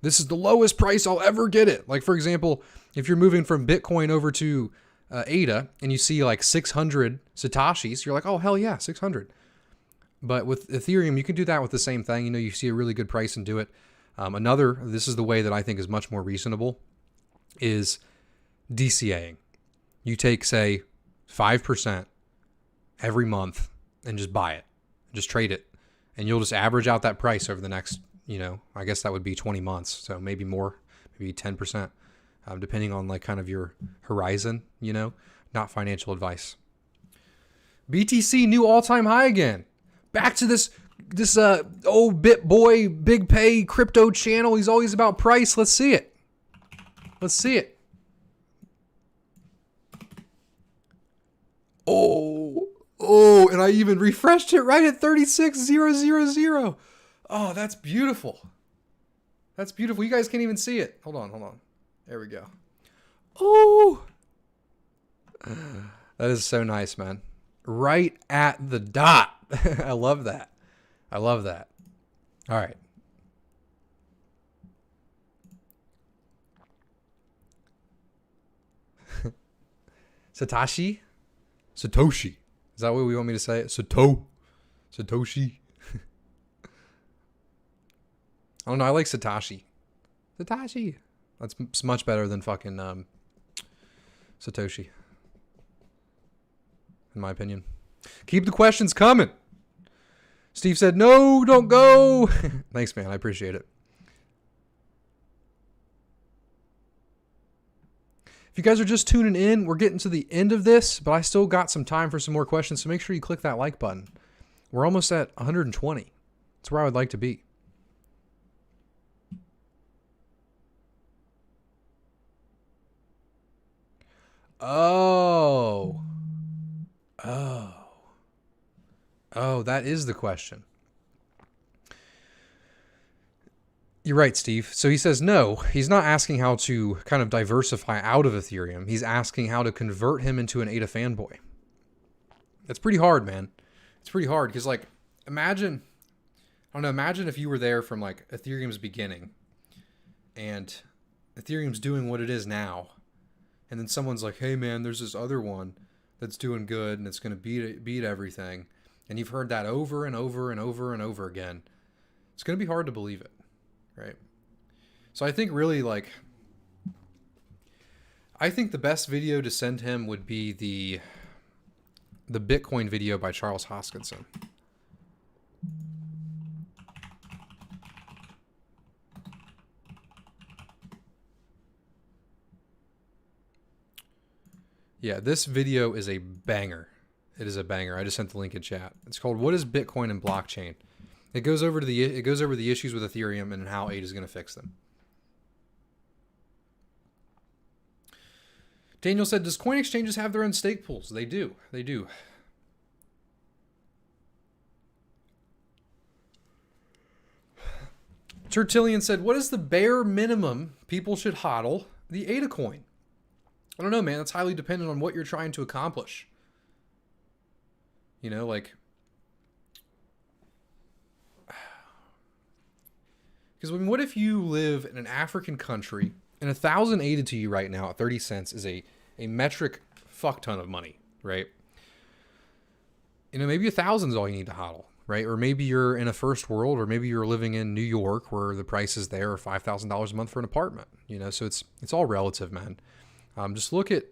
this is the lowest price I'll ever get it. Like, for example, if you're moving from Bitcoin over to Aida and you see like 600 Satoshis, you're like, oh, hell yeah, 600. But with Ethereum, you can do that with the same thing. You see a really good price and do it. This is the way that I think is much more reasonable, is DCAing. You take, say, 5% every month and just buy it, just trade it. And you'll just average out that price over the next, I guess that would be 20 months. So maybe more, maybe 10%, depending on like kind of your horizon, not financial advice. BTC new all-time high again. Back to this old bit boy, big pay crypto channel. He's always about price. Let's see it. Let's see it. Oh, and I even refreshed it right at 36,000. Oh, that's beautiful. That's beautiful. You guys can't even see it. Hold on. There we go. Oh, that is so nice, man. Right at the dot. I love that. All right. Satoshi. Is that what we want me to say it? Satoshi. I don't know. I like Satoshi. That's much better than fucking Satoshi, in my opinion. Keep the questions coming. Steve said, no, don't go. Thanks, man. I appreciate it. If you guys are just tuning in, we're getting to the end of this, but I still got some time for some more questions, so make sure you click that like button. We're almost at 120. That's where I would like to be. Oh, that is the question. You're right, Steve. So he says no, he's not asking how to kind of diversify out of Ethereum. He's asking how to convert him into an Aida fanboy. It's pretty hard, man. It's pretty hard because, like, imagine if you were there from, like, Ethereum's beginning and Ethereum's doing what it is now. And then someone's like, hey, man, there's this other one that's doing good and it's going to beat everything. And you've heard that over and over and over and over again. It's going to be hard to believe it, right? So I think really, like, I think the best video to send him would be the Bitcoin video by Charles Hoskinson. Yeah, this video is a banger. It is a banger. I just sent the link in chat. It's called "What is Bitcoin and Blockchain?" It goes over the issues with Ethereum and how Aida is going to fix them. Daniel said, "Does coin exchanges have their own stake pools?" They do. They do. Tertullian said, "What is the bare minimum people should hodl the Aida coin?" I don't know, man. It's highly dependent on what you're trying to accomplish. You know, like, because I mean, what if you live in an African country and 1,000 Aida to you right now at 30 cents is a metric fuck ton of money, right? You know, maybe 1,000 is all you need to hodl, right? Or maybe you're in a first world, or maybe you're living in New York where the prices there are $5,000 a month for an apartment. You know, so it's all relative, man. Just look at,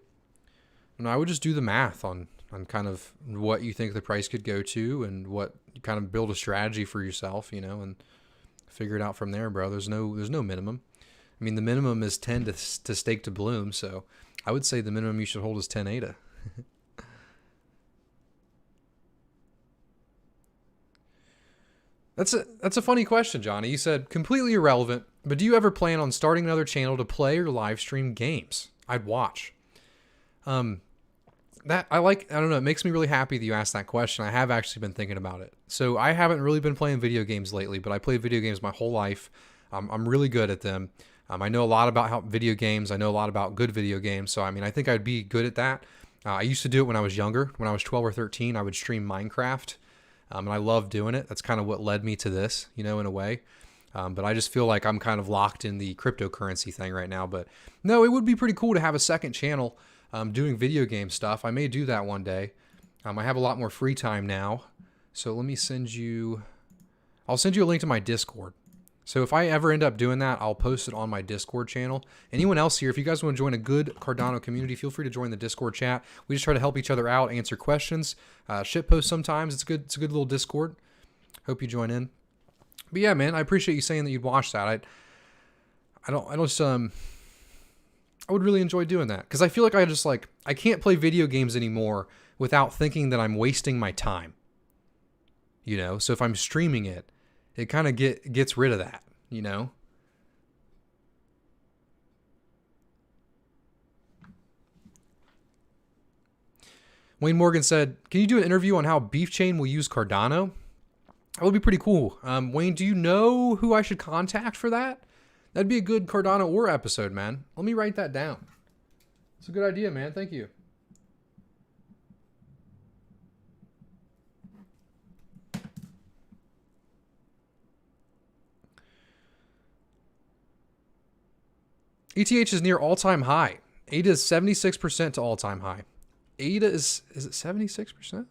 I would just do the math on kind of what you think the price could go to and what you kind of build a strategy for yourself, you know, and figure it out from there, bro. There's no minimum. I mean, the minimum is 10 to stake to bloom. So I would say the minimum you should hold is 10 Aida. That's a funny question, Johnny. You said completely irrelevant, but do you ever plan on starting another channel to play or live stream games? I'd watch. That I don't know. It makes me really happy that you asked that question. I have actually been thinking about it. So I haven't really been playing video games lately, but I played video games my whole life. I'm really good at them. I know a lot about video games. I know a lot about good video games. So, I mean, I think I'd be good at that. I used to do it when I was younger. When I was 12 or 13, I would stream Minecraft. And I love doing it. That's kind of what led me to this, you know, in a way. But I just feel like I'm kind of locked in the cryptocurrency thing right now. But no, it would be pretty cool to have a second channel doing video game stuff. I may do that one day. I have a lot more free time now. So let me I'll send you a link to my Discord. So if I ever end up doing that, I'll post it on my Discord channel. Anyone else here, if you guys want to join a good Cardano community, feel free to join the Discord chat. We just try to help each other out, answer questions, shit post sometimes. It's good. It's a good little Discord. Hope you join in. But yeah, man, I appreciate you saying that you'd watch that. I would really enjoy doing that because I feel like I can't play video games anymore without thinking that I'm wasting my time. You know, so if I'm streaming it, it kind of gets rid of that, you know? Wayne Morgan said, "Can you do an interview on how Beef Chain will use Cardano?" That would be pretty cool. Wayne, do you know who I should contact for that? That'd be a good Cardano Or episode, man. Let me write that down. It's a good idea, man. Thank you. ETH is near all-time high. Aida is 76% to all-time high. Aida is it 76%?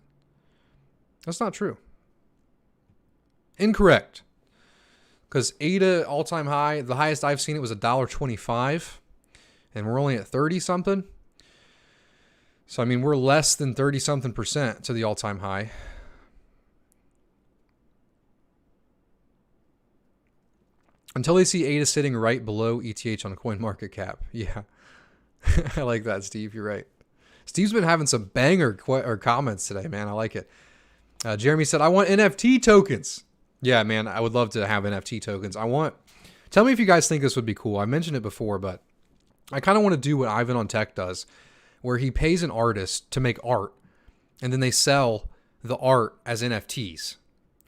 That's not true. Incorrect. Because Aida all-time high, the highest I've seen it was $1.25, and we're only at 30 something. So, I mean, we're less than 30-something% to the all-time high. Until they see Aida sitting right below ETH on CoinMarketCap. Yeah. I like that, Steve. You're right. Steve's been having some banger or comments today, man. I like it. Jeremy said, I want NFT tokens. Yeah, man, I would love to have NFT tokens. Tell me if you guys think this would be cool. I mentioned it before, but I kind of want to do what Ivan on Tech does, where he pays an artist to make art, and then they sell the art as NFTs,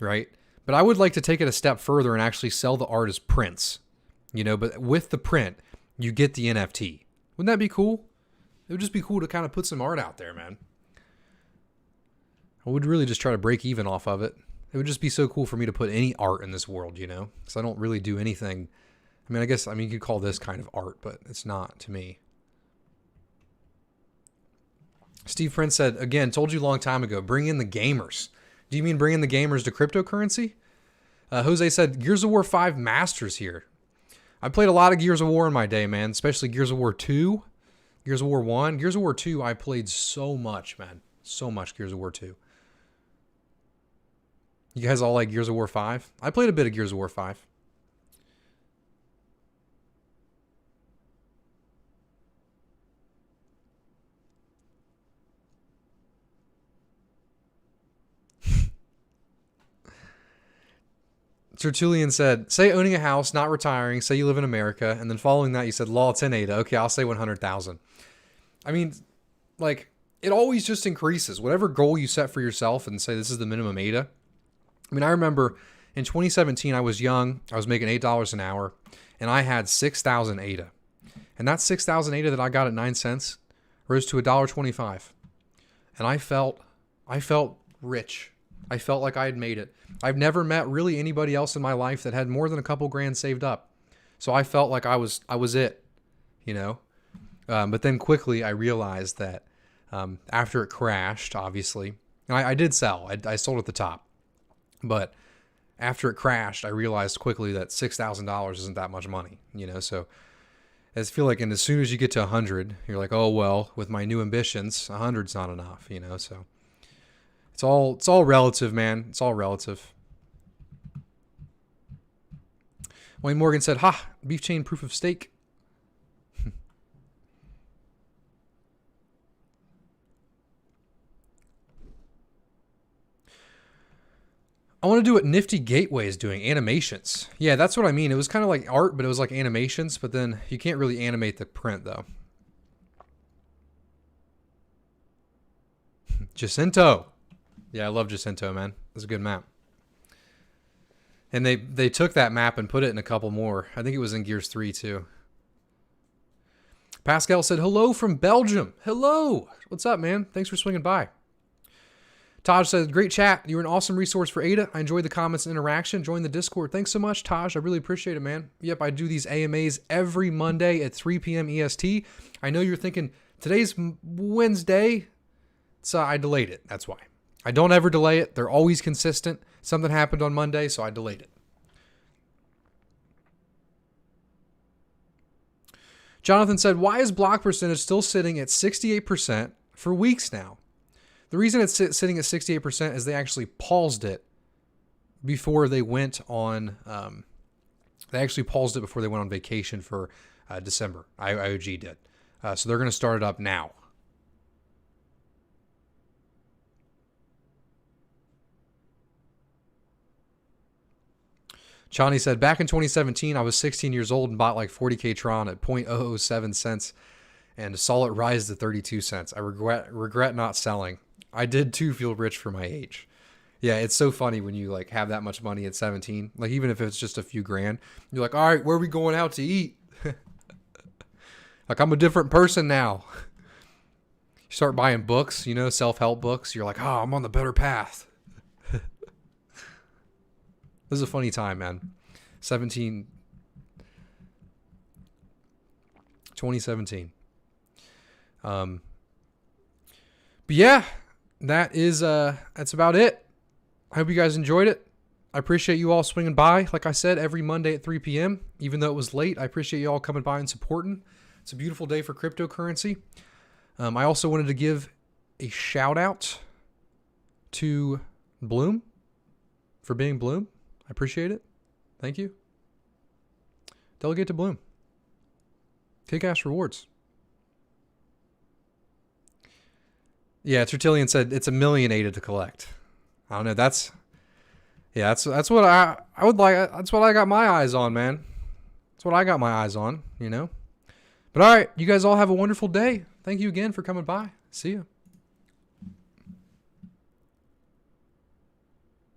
right? But I would like to take it a step further and actually sell the art as prints, but with the print, you get the NFT. Wouldn't that be cool? It would just be cool to kind of put some art out there, man. I would really just try to break even off of it. It would just be so cool for me to put any art in this world, because I don't really do anything. I mean, you could call this kind of art, but it's not to me. Steve Prince said, again, told you a long time ago, bring in the gamers. Do you mean bring in the gamers to cryptocurrency? Jose said, Gears of War 5 Masters here. I played a lot of Gears of War in my day, man, especially Gears of War 2, Gears of War 1. Gears of War 2, I played so much, man. So much Gears of War 2. You guys all like Gears of War 5? I played a bit of Gears of War 5. Tertullian said, say owning a house, not retiring, say you live in America, and then following that you said law 10 Aida. Okay, I'll say 100,000. I mean, it always just increases. Whatever goal you set for yourself and say this is the minimum Aida. I mean, I remember in 2017, I was young, I was making $8 an hour, and I had 6,000 Aida. And that 6,000 Aida that I got at 9 cents rose to $1.25. And I felt rich. I felt like I had made it. I've never met really anybody else in my life that had more than a couple grand saved up. So I felt like I was it, But then quickly I realized that after it crashed, obviously, and I did sell. I sold at the top. But after it crashed, I realized quickly that $6,000 isn't that much money, So I feel like, and as soon as you get to 100, you're like, oh, well, with my new ambitions, 100's not enough, So it's all relative, man. It's all relative. Wayne Morgan said, ha, beef chain proof of stake. I want to do what Nifty Gateway is doing, animations. Yeah, that's what I mean. It was kind of like art, but it was like animations, but then you can't really animate the print, though. Jacinto. Yeah, I love Jacinto, man. It's a good map. And they took that map and put it in a couple more. I think it was in Gears 3, too. Pascal said, hello from Belgium. Hello. What's up, man? Thanks for swinging by. Taj said, great chat. You're an awesome resource for Aida. I enjoyed the comments and interaction. Join the Discord. Thanks so much, Taj. I really appreciate it, man. Yep, I do these AMAs every Monday at 3 p.m. EST. I know you're thinking, today's Wednesday. So I delayed it. That's why. I don't ever delay it. They're always consistent. Something happened on Monday, so I delayed it. Jonathan said, why is block percentage still sitting at 68% for weeks now? The reason it's sitting at 68% is they actually paused it before they went on. They actually paused it before they went on vacation for December. IOG did. So they're going to start it up now. Chani said, back in 2017, I was 16 years old and bought like 40K Tron at 0.007 cents and saw it rise to 32 cents. I regret not selling. I did too feel rich for my age. Yeah, it's so funny when you like have that much money at 17. Like even if it's just a few grand, you're like, all right, where are we going out to eat? Like I'm a different person now. You start buying books, self-help books. You're like, oh, I'm on the better path. This is a funny time, man. 2017. But yeah, that's about it. I hope you guys enjoyed it. I appreciate you all swinging by. Like I said, every Monday at 3 p.m., even though it was late, I appreciate you all coming by and supporting. It's a beautiful day for cryptocurrency. I also wanted to give a shout out to Bloom for being Bloom. I appreciate it. Thank you. Delegate to Bloom. Kick-ass rewards. Yeah, Tertullian said it's 1 million ADA to collect. I don't know. That's what I would like. That's what I got my eyes on, man. That's what I got my eyes on, you know. But all right, you guys all have a wonderful day. Thank you again for coming by. See you.